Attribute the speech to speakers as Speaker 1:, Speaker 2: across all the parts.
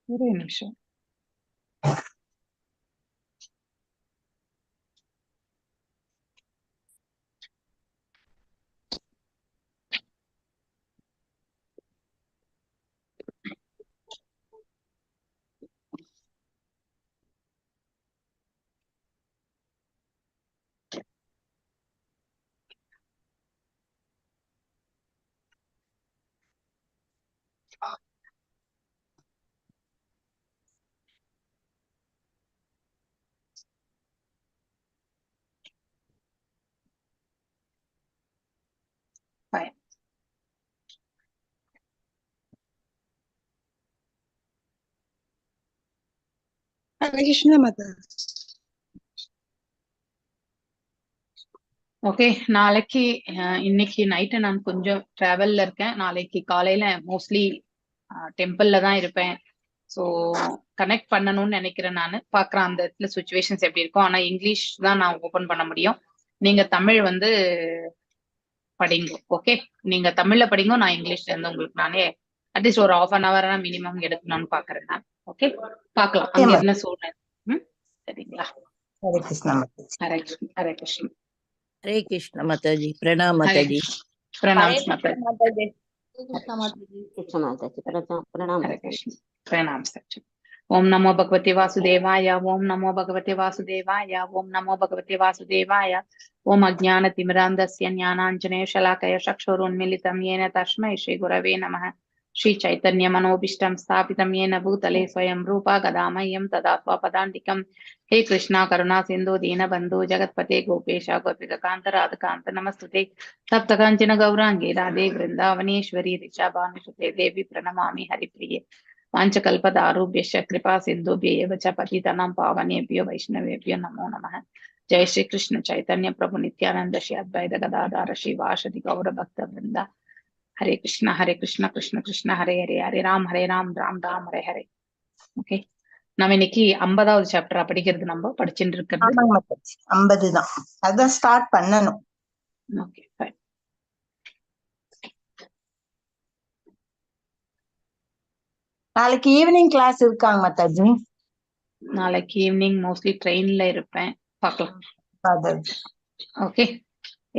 Speaker 1: ஒரே நிமிஷம். Fine.
Speaker 2: Krishna Mata.
Speaker 1: Okay, நாளைக்கு இன்னைக்கு நைட்டு நான் கொஞ்சம் டிராவல்ல இருக்கேன். நாளைக்கு காலையில மோஸ்ட்லி டெம்பிள்ல தான் இருப்பேன். ஸோ கனெக்ட் பண்ணணும்னு நினைக்கிறேன். நான் பாக்குறேன் அந்த இடத்துல சுச்சுவேஷன்ஸ் எப்படி இருக்கும். ஆனா இங்கிலீஷ் தான் நான் ஓபன் பண்ண முடியும். நீங்க தமிழ் வந்து படிங்க. ஓகே, நீங்க தமிழ்ல படிங்க, நான் இங்கிலீஷ்ல இருந்து உங்களுக்கு நானே அட்லீஸ்ட் ஒரு ½ அன் ஹவர் மினிமம் எடுக்கணும்னு பாக்குறேன் நான். ஓகே, பாக்கலாம் அங்க என்ன சூழ்நிலை. சரிங்களா?
Speaker 2: Hare Krishna Mata.
Speaker 1: Hare Krishna, Hare Krishna.
Speaker 3: हरे कृष्ण माताजी, प्रणाम माताजी।
Speaker 1: प्रणाम
Speaker 3: हरे
Speaker 1: माताजी।
Speaker 3: कृष्ण माताजी।
Speaker 4: कृष्ण माताजी, प्रणाम।
Speaker 1: हरे कृष्ण, प्रणाम सच्ची। ओम नमो भगवते वासुदेवाय, ओम नमो भगवते वासुदेवाय, ओम नमो भगवते वासुदेवाय। ओम अज्ञानतिमिरान्धस्य ज्ञानाञ्जनेय शलाकया चक्षुरुन्मीलितं येन तस्मै श्री गुरवे नमः। श्री चैतन्य मनोभीष्टं स्थापितं येन भूतले स्वयं रूपा गदामह्यं तदा स्वपदान्तिकं। हे कृष्णा करुणा सिन्धु दीनबन्धु जगत्पते गोपेश गोपिकान्त राधकान्त नमस्तुते। तप्त काञ्चन गौराङ्गी राधे वृन्दावनेश्वरी ऋषभानुसुते देवी प्रणमामि हरिप्रिये। वाञ्छकल्पतरुभ्यश्च कृपा सिन्धुभ्य एव च पतितानां पावनेभ्यो वैष्णवेभ्यो नमो नमः। जय श्री कृष्ण चैतन्य प्रभु नित्यानंद श्री अद्वैत गदाधर श्रीवासदि गौर भक्त वृंदा। हरे कृष्ण कृष्ण कृष्ण हरे हरे, हरे राम राम राम हरे हरे। ஓகே, நம்ம இன்னைக்கு 50வது சாப்டரா படிக்கிறது, நம்ம படிச்சுட்டு இருக்கிறது.
Speaker 2: ஆமாங்க மாதாஜி, 50 தான். அதான் ஸ்டார்ட் பண்ணணும்.
Speaker 1: Okay fine.
Speaker 2: நாளைக்கு ஈவினிங் கிளாஸ் இருக்காங்க மாதாஜி.
Speaker 1: நாளைக்கு ஈவினிங் மோஸ்ட்லி ட்ரெயின்ல இருப்பேன், பார்க்கலாம்.
Speaker 2: மாதாஜி
Speaker 1: ஓகே,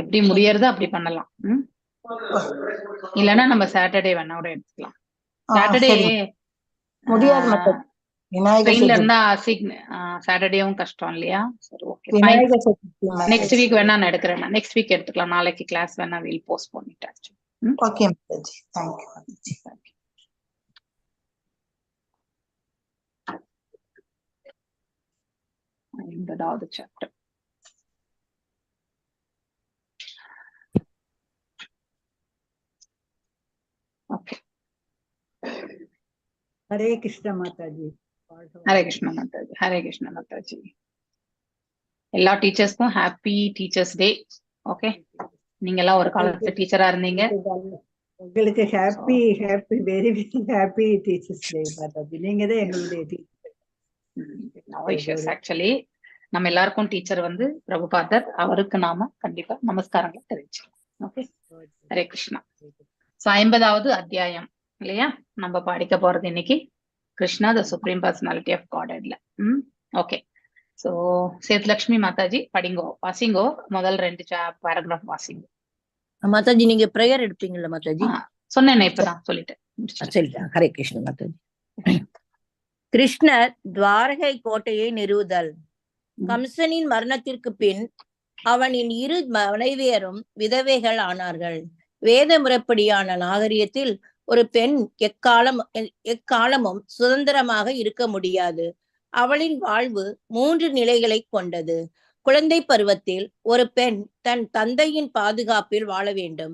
Speaker 1: எப்படி முடியறதோ அப்படி பண்ணலாம். இல்லைன்னா நம்ம சாட்டர்டே வேணா கூட எடுத்துக்கலாம். சாட்டர்டே
Speaker 2: முடியாது மாதாஜி, விநாயகர்
Speaker 1: ட்ரெயின்ல
Speaker 2: சதுர்த்தி.
Speaker 1: இருந்தா சாட்டர்டேவும் கஷ்டம் இல்லையா? சரி okay fine.
Speaker 2: Vinayagar Chathurthi
Speaker 1: next week வேணா நான் எடுக்கிறேன். நெக்ஸ்ட் வீக் எடுத்துக்கலாம். நாளைக்கு கிளாஸ் வேணா வீல் போஸ்ட் பண்ணிட்டாச்சு.
Speaker 2: Okay Mataji, thank you Mataji.
Speaker 1: 50வது சாப்டர். ஓகே,
Speaker 5: हरे कृष्ण माताजी।
Speaker 1: ஹரே கிருஷ்ண மாதாஜி, ஹரே கிருஷ்ண மாதாஜி. எல்லா டீச்சர்ஸ்க்கும் ஹாப்பி டீச்சர்ஸ் டே. ஓகே, நீங்க எல்லாம் ஒரு காலத்துல டீச்சரா இருந்தீங்க.
Speaker 5: உங்களுக்கு happy happy very very happy teachers day Mataji. நீங்க தான் எங்களுடைய டீச்சர்.
Speaker 1: No issues. ஆக்சுவலி நம்ம எல்லாருக்கும் டீச்சர் வந்து பிரபுபாதர். அவருக்கு நாம கண்டிப்பா நமஸ்காரங்களை தெரிவிச்சுக்கலாம். ஓகே, ஹரே கிருஷ்ணா. சோ 50வது அத்தியாயம் இல்லையா நம்ம படிக்க போறது இன்னைக்கு. Krishna the supreme personality of காட்ஹெட்ல. ஓகே, சோ சேத்லக்ஷ்மி மாதாஜி படிங்கோ, வாசிங்கோ. முதல் 2 பேராகிராஃப் வாசிங்கோ.
Speaker 3: माताजी நீங்க பிரேயர் எடுப்பீங்கல்ல மாதாஜி?
Speaker 1: சொன்னேனே, இப்பதான் சொல்லிட்டேன்.
Speaker 3: சரிதான். ஹரே கிருஷ்ண மாதாஜி. கிருஷ்ணர் துவாரகை கோட்டையை நிறுவுதல். கம்சனின் மரணத்திற்கு பின் அவனின் 2 மனைவியரும் விதவைகள் ஆனார்கள். வேத முறைப்படியான நாகரிகத்தில் ஒரு பெண் எக்காலமும் சுதந்திரமாக இருக்க முடியாது. அவளின் வாழ்வு 3 நிலைகளை கொண்டது. குழந்தை பருவத்தில் ஒரு பெண் தன் தந்தையின் பாதுகாப்பில் வாழ வேண்டும்.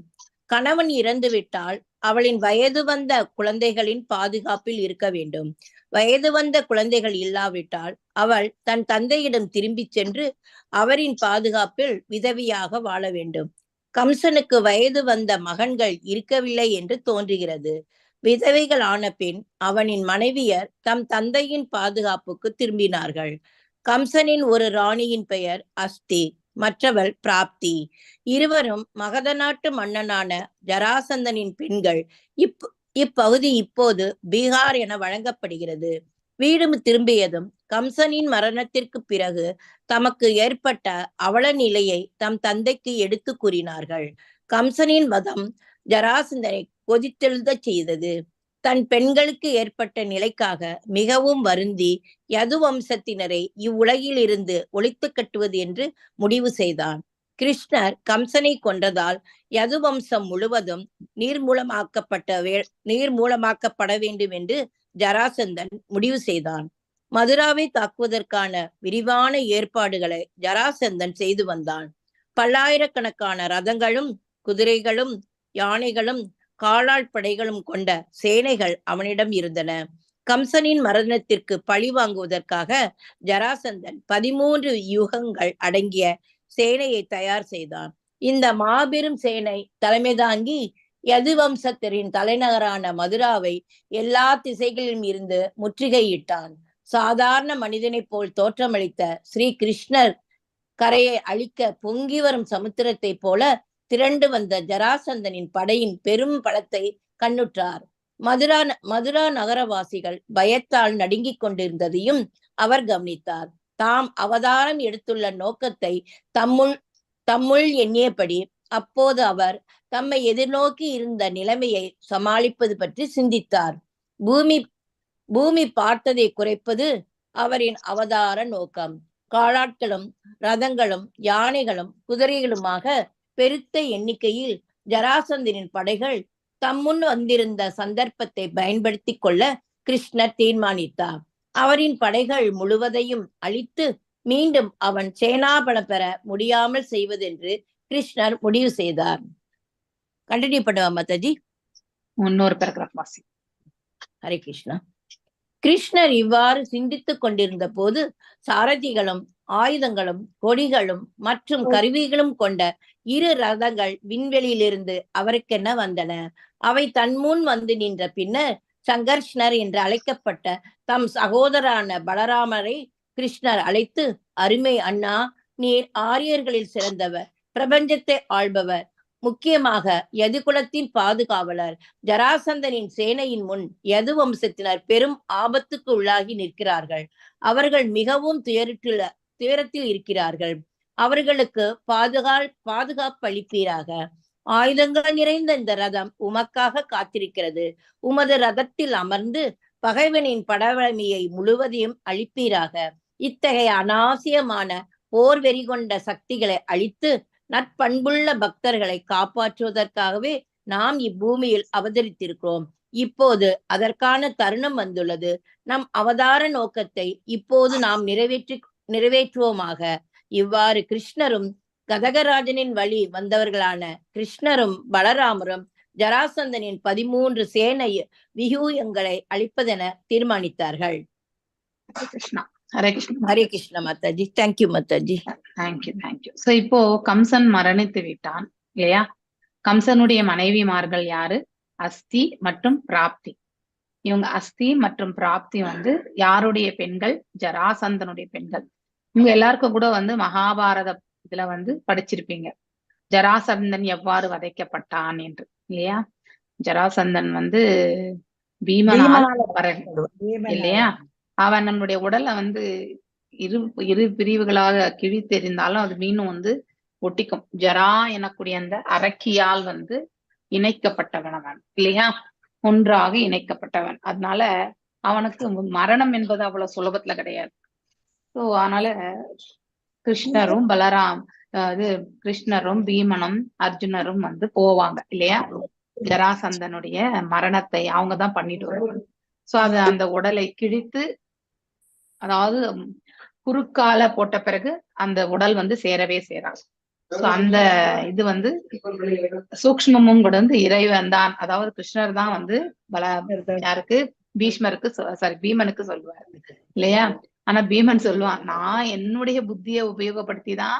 Speaker 3: கணவன் இறந்துவிட்டால் அவளின் வயது வந்த குழந்தைகளின் பாதுகாப்பில் இருக்க வேண்டும். வயது வந்த குழந்தைகள் இல்லாவிட்டால் அவள் தன் தந்தையிடம் திரும்பி சென்று அவரின் பாதுகாப்பில் விதவியாக வாழ வேண்டும். கம்சனுக்கு வயது வந்த மகன்கள் இருக்கவில்லை என்று தோன்றுகிறது. விதவைகள் ஆன பின் அவனின் மனைவியர் தம் தந்தையின் பாதுகாப்புக்கு திரும்பினார்கள். கம்சனின் ஒரு ராணியின் பெயர் அஸ்தி, மற்றவள் பிராப்தி. இருவரும் மகத நாட்டு மன்னனான ஜராசந்தனின் பெண்கள். இப்பகுதி இப்போது பீகார் என வழங்கப்படுகிறது. வீடு திரும்பியதும் கம்சனின் மரணத்திற்கு பிறகு தமக்கு ஏற்பட்ட அவல நிலையை தம் தந்தைக்கு எடுத்து கூறினார்கள். கம்சனின் வதம் ஜராசந்தனை கொதித்தெழுதச் செய்தது. தன் பெண்களுக்கு ஏற்பட்ட நிலைக்காக மிகவும் வருந்தி யது வம்சத்தினரை இவ்வுலகில் இருந்து ஒழித்து கட்டுவது என்று முடிவு செய்தான். கிருஷ்ணர் கம்சனை கொன்றதால் யது வம்சம் முழுவதும் நீர்மூலமாக்கப்பட வேண்டும் என்று ஜராசந்தன் முடிவு செய்தான். மதுராவை தாக்குவதற்கான விரிவான ஏற்பாடுகளை ஜராசந்தன் செய்து வந்தான். பல்லாயிரக்கணக்கான ரதங்களும் குதிரைகளும் யானைகளும் காலாள் படைகளும் கொண்ட சேனைகள் அவனிடம் இருந்தன. கம்சனின் மரணத்திற்கு பழி வாங்குவதற்காக ஜராசந்தன் 13 யுகங்கள் அடங்கிய சேனையை தயார் செய்தான். இந்த மாபெரும் சேனை தலைமை தாங்கி யது வம்சத்தின் தலைநகரான மதுராவை எல்லா திசைகளிலும் இருந்து முற்றுகையிட்டான். சாதாரண மனிதனைப் போல் தோற்றமளித்த ஸ்ரீ கிருஷ்ணர் கரையை அழிக்க பொங்கி வரும் சமுத்திரத்தை போல திரண்டு வந்த ஜராசந்தனின் படையின் பெரும் பலத்தை கண்ணுற்றார். மதுரா நகரவாசிகள் பயத்தால் நடுங்கிக் கொண்டிருந்ததையும் அவர் கவனித்தார். தாம் அவதாரம் எடுத்துள்ள நோக்கத்தை தம்முள் எண்ணியபடி அப்போது அவர் தம்மை எதிர்நோக்கி இருந்த நிலைமையை சமாளிப்பது பற்றி சிந்தித்தார். பூமி பார்த்ததை குறைப்பது அவரின் அவதார நோக்கம். காலாட்களும் ரதங்களும் யானைகளும் குதிரைகளுமாக பெருத்த எண்ணிக்கையில் ஜராசந்தனின் படைகள் தம்முன் வந்திருந்த சந்தர்ப்பத்தை பயன்படுத்தி கொள்ள கிருஷ்ணர் தீர்மானித்தார். அவரின் படைகள் முழுவதையும் அழித்து மீண்டும் அவன் சேனாபலம் பெற முடியாமல் செய்வதென்று கிருஷ்ணர் முடிவு செய்தார். கண்டினியூ பண்ணுவா மாதாஜி.
Speaker 1: இன்னொரு பேராகிராஃப் வாசி.
Speaker 3: ஹரே கிருஷ்ணா. கிருஷ்ணர் இவ்வாறு சிந்தித்துக் கொண்டிருந்த போது சாரதிகளும் ஆயுதங்களும் கொடிகளும் மற்றும் கருவிகளும் கொண்ட 2 ரதங்கள் விண்வெளியிலிருந்து அவருக்கென வந்தன. அவை தன்முன் வந்து நின்ற பின்னர் சங்கர்ஷ்ணர் என்று அழைக்கப்பட்ட தம் சகோதரான பலராமரை கிருஷ்ணர் அழைத்து, அருமை அண்ணா, நீர் ஆரியர்களில் சிறந்தவர், பிரபஞ்சத்தை ஆள்பவர், முக்கியமாக யதுகுலத்தின் பாதுகாவலர். ஜராசந்தனின் சேனையின் முன் யது வம்சத்தினர் பெரும் ஆபத்துக்கு உள்ளாகி நிற்கிறார்கள். அவர்கள் மிகவும் துயரத்தில் இருக்கிறார்கள். அவர்களுக்கு பாதுகாப்பு அளிப்பீராக. ஆயுதங்கள் நிறைந்த இந்த ரதம் உமக்காக காத்திருக்கிறது. உமது ரதத்தில் அமர்ந்து பகைவனின் படவலிமையை முழுவதையும் அளிப்பீராக. இத்தகைய அனாவசியமான போர் வெறி கொண்ட சக்திகளை அழித்து நற்பண்புள்ள பக்தர்களை காப்பாற்றுவதற்காகவே நாம் இப்பூமியில் அவதரித்திருக்கிறோம். இப்போது அதற்கான தருணம் வந்துள்ளது. நம் அவதார நோக்கத்தை இப்போது நாம் நிறைவேற்றுவோமாக. இவ்வாறு கிருஷ்ணரும் கதகராஜனின் வழி வந்தவர்களான கிருஷ்ணரும் பலராமரும் ஜராசந்தனின் 13 சேனை வியூகங்களை அழிப்பதென தீர்மானித்தார்கள்.
Speaker 1: Hare Krishna.
Speaker 3: Hare Krishna Mataji. Thank you Mataji.
Speaker 1: Thank you. So இப்போ கம்சன் மரணித்து விட்டான் இல்லையா? கம்சனுடைய மனைவிமார்கள் யாரு? அஸ்தி மற்றும் பிராப்தி. இவங்க அஸ்தி மற்றும் பிராப்தி யாருடைய பெண்கள்? ஜராசந்தனுடைய பெண்கள். இவங்க எல்லாருக்கும் கூட மகாபாரத இதுல படிச்சிருப்பீங்க, ஜராசந்தன் எவ்வாறு வதைக்கப்பட்டான் என்று இல்லையா? ஜராசந்தன் பீமனால் இல்லையா? அவன் நம்முடைய உடலை இரு பிரிவுகளாக கிழித்தெறிந்தாலும் அது மீண்டும் ஒட்டிக்கும். ஜரா எனக்கூடிய அந்த அரக்கியால் இணைக்கப்பட்டவன் அவன் இல்லையா? ஒன்றாக இணைக்கப்பட்டவன். அதனால அவனுக்கு மரணம் என்பது அவ்வளவு சுலபத்துல கிடையாது. சோ அதனால கிருஷ்ணரும் கிருஷ்ணரும் பீமனும் அர்ஜுனரும் போவாங்க இல்லையா? ஜராசந்தனுடைய மரணத்தை அவங்கதான் பண்ணிட்டு வருவாங்க. சோ அது அந்த உடலை கிழித்து, அதாவது குறுக்கால போட்ட பிறகு அந்த உடல் சேரவே சேராது. அந்த இது சூக்ஷ்மமும் கூட இறைவன் தான், அதாவது கிருஷ்ணர் தான் யாருக்கு? பீமனுக்கு சொல்லுவாரு இல்லையா? ஆனா பீமன் சொல்லுவான், நான் என்னுடைய புத்தியை உபயோகப்படுத்தி தான்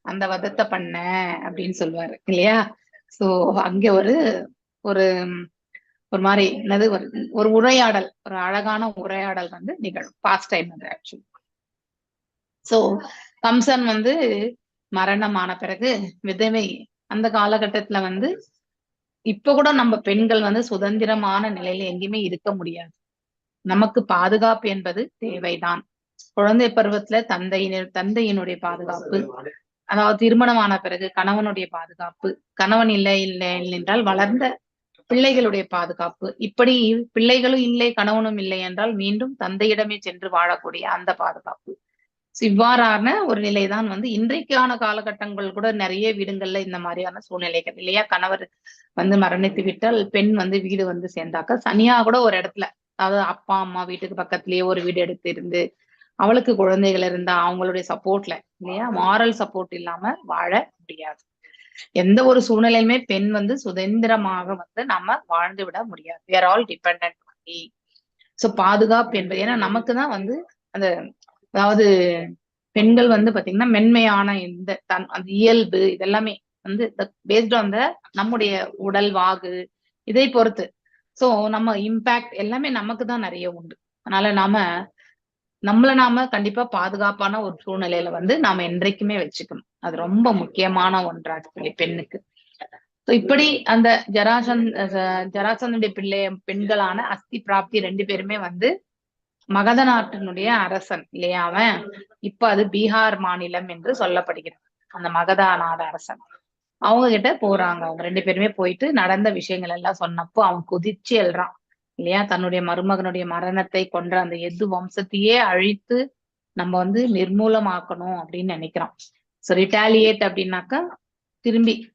Speaker 1: அந்த வதத்தை பண்ணேன் அப்படின்னு சொல்லுவாரு இல்லையா? சோ அங்க ஒரு ஒரு மாதிரி என்னது, ஒரு உரையாடல், ஒரு அழகான உரையாடல் நிகழும். Past time actually. So Kamsan மரணமான பிறகு விதவை, அந்த காலகட்டத்துல இப்ப கூட நம்ம பெண்கள் வந்து சுதந்திரமான நிலையில எங்கேயுமே இருக்க முடியாது. நமக்கு பாதுகாப்பு என்பது தேவைதான். குழந்தை பருவத்துல தந்தையினுடைய பாதுகாப்பு, அதாவது திருமணமான பிறகு கணவனுடைய பாதுகாப்பு, கணவன் இல்லை என்றால் வளர்ந்த பிள்ளைகளுடைய பாதுகாப்பு, இப்படி பிள்ளைகளும் இல்லை கணவனும் இல்லை என்றால் மீண்டும் தந்தையிடமே சென்று வாழக்கூடிய அந்த பாதுகாப்பு. இவ்வாறான ஒரு நிலைதான் வந்து இன்றைக்கான காலகட்டங்கள் கூட நிறைய வீடுகள்ல இந்த மாதிரியான சூழ்நிலைகள் இல்லையா? கணவர் வந்து மரணித்து விட்டால் பெண் வந்து வீடு வந்து சேர்ந்தாக்க தனியா கூட ஒரு இடத்துல, அதாவது அப்பா அம்மா வீட்டுக்கு பக்கத்திலேயே ஒரு வீடு எடுத்து இருந்து அவளுக்கு குழந்தைகள் இருந்தா அவங்களுடைய சப்போர்ட்ல இல்லையா, மாரல் சப்போர்ட் இல்லாம வாழ முடியாது. எந்த ஒரு சூழ்நிலையுமே பெண் வந்து சுதந்திரமாக வந்து நம்ம வாழ்ந்து விட முடியாது. we are all dependent only. So பாதுகாப்பு என்பது ஏன்னா நமக்கு தான் வந்து அந்த, அதாவது பெண்கள் வந்து பாத்தீங்கன்னா மென்மையான இந்த அந்த இயல்பு இதெல்லாமே வந்து பேஸ்ட் ஆன் த நம்முடைய உடல் வாகு இதை பொறுத்து. சோ நம்ம இம்பாக்ட் எல்லாமே நமக்கு தான் நிறைய உண்டு. அதனால நாம கண்டிப்பா பாதுகாப்பான ஒரு சூழ்நிலையில வந்து நாம என்றைக்குமே வச்சுக்கணும். அது ரொம்ப முக்கியமான ஒன்றா சொல்லி பெண்ணுக்கு. இப்படி அந்த ஜராசந்தனுடைய பெண்களான அஸ்தி பிராப்தி 2 பேருமே வந்து மகத நாட்டினுடைய அரசன் இல்லையா அவன், இப்ப அது பீகார் மாநிலம் என்று சொல்லப்படுகிறது. அந்த மகத நாடு அரசன் அவங்க கிட்ட போறாங்க. அவங்க 2 பேருமே போயிட்டு நடந்த விஷயங்கள் எல்லாம் சொன்னப்போ அவன் குதிச்சு எழுறான் இல்லையா, தன்னுடைய மருமகனுடைய மரணத்தை கொன்ற அந்த எது வம்சத்தையே அழித்து நம்ம வந்து நிர்மூலமாக்கணும் அப்படின்னு நினைக்கிறான். சோ ரிட்டாலியேட் அப்படின்னாக்கா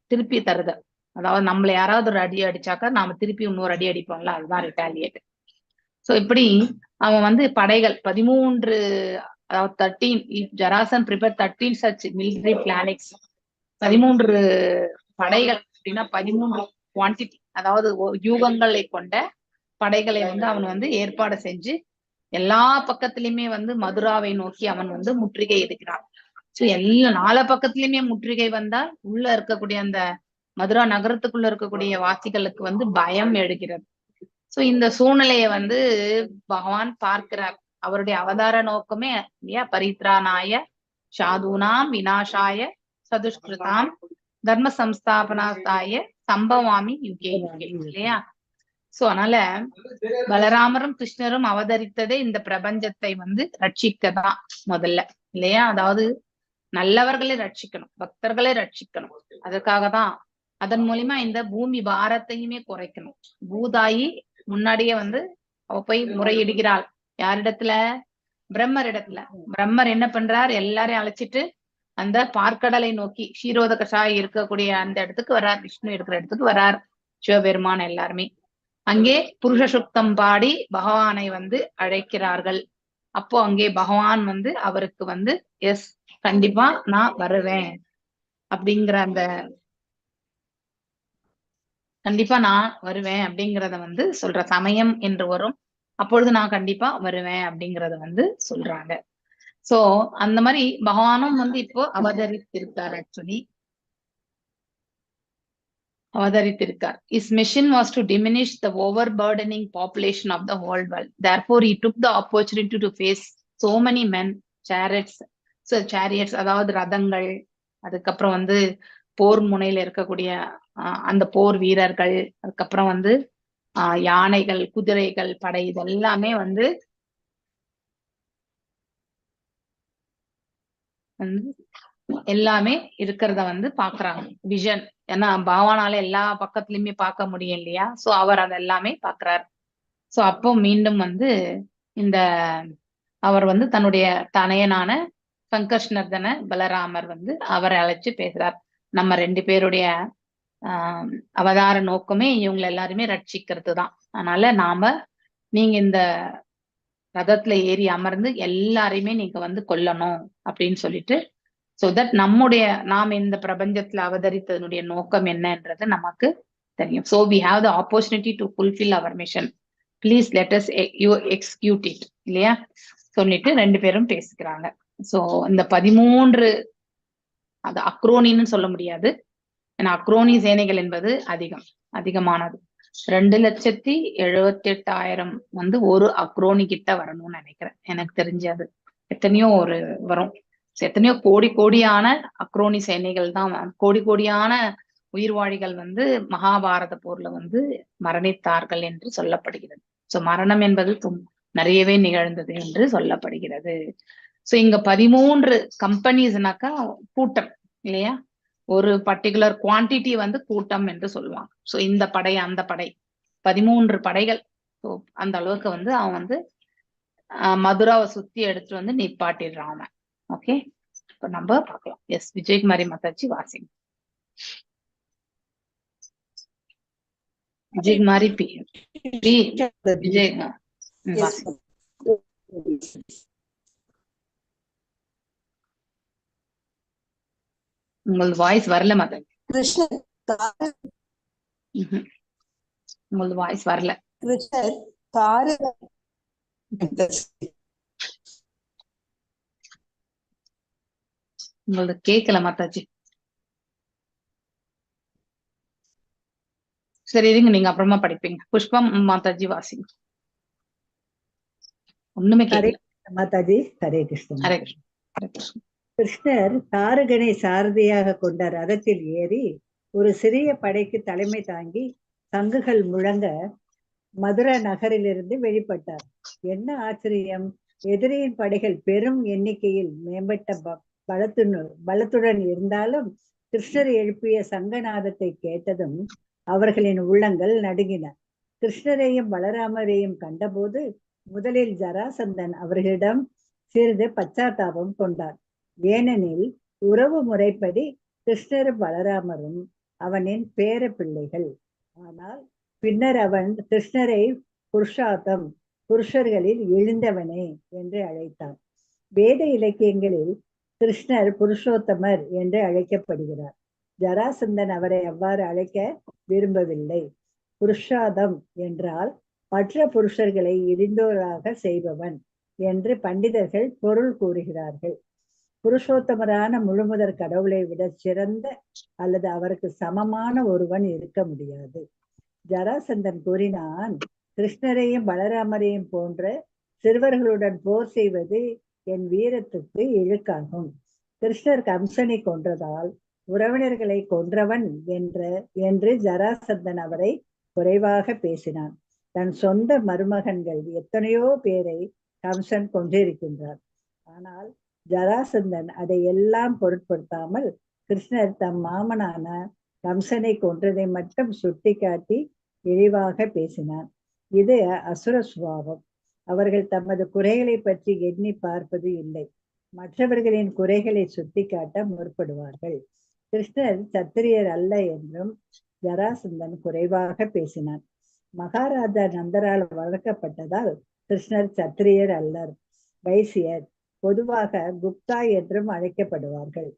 Speaker 1: திருப்பி தருத, அதாவது நம்மள யாராவது ஒரு அடி அடிச்சாக்கா நாம திருப்பி இன்னொரு அடி அடிப்போம்ல, அதுதான் ரிட்டாலியேட். சோ இப்படி அவன் வந்து படைகள் 13, அதாவது 13 ஜராசன் ப்ரிப்பேர் 13 சச் மிலிட்டரி பிளானிங்ஸ், 13 படைகள் அப்படின்னா 13 குவான்டிட்டி, அதாவது யூகங்களை கொண்ட படைகளை வந்து அவன் வந்து ஏற்பாடு செஞ்சு எல்லா பக்கத்திலயுமே வந்து மதுராவை நோக்கி அவன் வந்து முற்றுகை எடுக்கிறான். சோ எல்லா 4 பக்கத்திலயுமே முற்றுகை வந்தால் உள்ள இருக்கக்கூடிய அந்த மதுரா நகரத்துக்குள்ள இருக்கக்கூடிய வாசிகளுக்கு வந்து பயம் எழுகிறது. சோ இந்த சூழ்நிலையை வந்து பகவான் பார்க்கிறார். அவருடைய அவதார நோக்கமே இல்லையா, பரித்ராணாய சாதுனாம் விநாசாய சதுஷ்கிருதாம் தர்ம சம்ஸ்தாபனாய சம்பவாமி யுகே யுகே இல்லையா. சோ அதனால பலராமரும் கிருஷ்ணரும் அவதரித்ததே இந்த பிரபஞ்சத்தை வந்து ரட்சிக்கதான் முதல்ல இல்லையா. அதாவது நல்லவர்களை ரட்சிக்கணும், பக்தர்களை ரட்சிக்கணும். அதற்காகதான் அதன் மூலியமா இந்த பூமி பாரத்தையுமே குறைக்கணும். பூதாயி முன்னாடியே வந்து அவ போய் முறையிடுகிறாள். யாரிடத்துல? பிரம்மர் இடத்துல. பிரம்மர் என்ன பண்றார், எல்லாரையும் அழைச்சிட்டு அந்த பார்க்கடலை நோக்கி க்ஷீரோத கஷாய் இருக்கக்கூடிய அந்த இடத்துக்கு வர்றார். விஷ்ணு இருக்கிற இடத்துக்கு வர்றார் சிவபெருமான் எல்லாருமே. அங்கே புருஷ சுத்தம் பாடி பகவானை வந்து அழைக்கிறார்கள். அப்போ அங்கே பகவான் வந்து அவருக்கு வந்து எஸ் கண்டிப்பா நான் வருவேன் அப்படிங்கிற அந்த கண்டிப்பா நான் வருவேன் அப்படிங்கிறத வந்து சொல்ற சமயம் என்று வரும், அப்பொழுது நான் கண்டிப்பா வருவேன் அப்படிங்கறத வந்து சொல்றாங்க. சோ அந்த மாதிரி பகவானும் வந்து இப்போ அவதரித்திருக்கார். His mission was to diminish the overburdening population of the whole world. Therefore, he took the opportunity to face so many men, chariots, அதாவது ரதங்கள், அதுக்கப்புறம் வந்து போர் முனையில இருக்கக்கூடிய அந்த போர் வீரர்கள், அதுக்கப்புறம் வந்து யானைகள், குதிரைகள், படை, இதெல்லாமே வந்து எல்லாமே இருக்கிறத வந்து பாக்குறாங்க. விஷன், ஏன்னா பகவானால எல்லா பக்கத்துலயுமே பார்க்க முடியும் இல்லையா. சோ அவர் அதெல்லாமே பாக்குறாரு. சோ அப்போ மீண்டும் வந்து இந்த அவர் வந்து தன்னுடைய தனையனான சங்கர்ஷ்ணர்தன பலராமர் வந்து அவரை அழைச்சு பேசுறார். நம்ம 2 பேருடைய அவதார நோக்கமே இவங்களை எல்லாருமே ரட்சிக்கிறது தான். அதனால நீங்க இந்த ரதத்துல ஏறி அமர்ந்து எல்லாரையுமே நீங்க வந்து கொல்லணும் அப்படின்னு சொல்லிட்டு, சோ தட் நாம இந்த பிரபஞ்சத்துல அவதரித்ததனுடைய நோக்கம் என்னன்றது நமக்கு தெரியும். So we have the opportunity to fulfill our mission. Please let us execute it இல்லையா சொல்லிட்டு 2 பேரும் பேசிக்கிறாங்க. சோ இந்த 13 அது அக்ரோனின்னு சொல்ல முடியாது, ஏன்னா அக்ரோனி சேனைகள் என்பது அதிகமானது. 2,78,000 வந்து ஒரு அக்ரோனி கிட்ட வரணும்னு நினைக்கிறேன். எனக்கு தெரிஞ்சது எத்தனையோ வரும். எத்தனையோ கோடியான அக்ரோனி சேனைகள் தான், கோடியான உயிர்வாழிகள் வந்து மகாபாரத போர்ல வந்து மரணித்தார்கள் என்று சொல்லப்படுகிறது. சோ மரணம் என்பது நிறையவே நிகழ்ந்தது என்று சொல்லப்படுகிறது. சோ இங்க 13 கம்பெனிஸ்னாக்கா கூட்டம் இல்லையா, ஒரு பர்டிகுலர் குவான்டிட்டி வந்து கூட்டம் என்று சொல்லுவாங்க. சோ இந்த படை அந்த படை 13 படைகள். ஸோ அந்த அளவுக்கு வந்து அவன் வந்து மதுராவை சுத்தி எடுத்துட்டு வந்து நிப்பாட்டிடுறான் அவன். ஓகே, இப்ப நம்ம பார்க்கலாம். எஸ், விஜயகுமாரி மாதாஜி வாசிங்க. விஜயகுமாரி பி விஜய் வாசிங்க. உங்களது வாய்ஸ் வரல மாதாஜி.
Speaker 2: கிருஷ்ணர்
Speaker 1: உங்களது வாய்ஸ் வரல.
Speaker 2: கிருஷ்ணர் தாரக
Speaker 1: உங்களது கேட்கல மாதாஜி. சரி இருங்க, நீங்க அப்புறமா படிப்பீங்க. புஷ்பம் மாதாஜி வாசிங்க. ஒண்ணுமே கேட்கல
Speaker 5: மாதாஜி. ஹரே கிருஷ்ணன்.
Speaker 1: ஹரே கிருஷ்ணன். ஹரே கிருஷ்ணன்.
Speaker 5: கிருஷ்ணர் தாரகனை சாரதியாக கொண்ட ரதத்தில் ஏறி ஒரு சிறிய படைக்கு தலைமை தாங்கி சங்குகள் முழங்க மதுரா நகரிலிருந்து வெளிப்பட்டார். என்ன ஆச்சரியம்! எதிரியின் படைகள் பெரும் எண்ணிக்கையில் மேம்பட்ட பலத்துடன் இருந்தாலும் கிருஷ்ணர் எழுப்பிய சங்கநாதத்தை கேட்டதும் அவர்களின் உள்ளங்கள் நடுங்கின. கிருஷ்ணரையும் பலராமரையும் கண்டபோது முதலில் ஜராசந்தன் அவர்களிடம் சிறிது பச்சாத்தாபம் கொண்டார். ஏனெனில் உறவு முறைப்படி கிருஷ்ணரும் பலராமரும் அவனின் பேர பிள்ளைகள். ஆனால் பின்னர் அவன் கிருஷ்ணரை புருஷார்த்தம், புருஷர்களில் எழுந்தவனே என்று அழைத்தான். வேத இலக்கியங்களில் கிருஷ்ணர் புருஷோத்தமர் என்று அழைக்கப்படுகிறார். ஜராசந்தன் அவரை அவ்வாறு அழைக்க விரும்பவில்லை. புருஷாதம் என்றால் மற்ற புருஷர்களை இடிந்தோராக செய்பவன் என்று பண்டிதர்கள் பொருள் கூறுகிறார்கள். புருஷோத்தமரான முழுமுதற் கடவுளை விட சிறந்த அல்லது அவருக்கு சமமான ஒருவன் இருக்க முடியாது. ஜராசந்தன் கூறினான், கிருஷ்ணரையும் பலராமரையும் போன்ற சிறுவர்களுடன் போர் செய்வது என் வீரத்துக்கு இழுக்காகும். கிருஷ்ணர் கம்சனை கொன்றதால் உறவினர்களை கொன்றவன் என்று ஜராசந்தன் அவரை குறைவாக பேசினான். தன் சொந்த மருமகன்கள் எத்தனையோ பேரை கம்சன் கொன்றிருக்கின்றார். ஆனால் ஜராசந்தன் அதை எல்லாம் பொருட்படுத்தாமல் கிருஷ்ணர் தம் மாமனான கம்சனை கொன்றதை மட்டும் சுட்டிக்காட்டி இழிவாக பேசினான். இது அசுர சுபாவம். அவர்கள் தமது குறைகளை பற்றி எண்ணி பார்ப்பது இல்லை, மற்றவர்களின் குறைகளை சுட்டிக்காட்ட முற்படுவார்கள். கிருஷ்ணர் சத்திரியர் அல்ல என்றும் ஜராசந்தன் குறைவாக பேசினான். மகாராஜா நந்தரால் வளர்க்கப்பட்டதால் கிருஷ்ணர் சத்திரியர் அல்லர், வைசியர். பொதுவாக குப்தா என்றும் அழைக்கப்படுவார்கள்.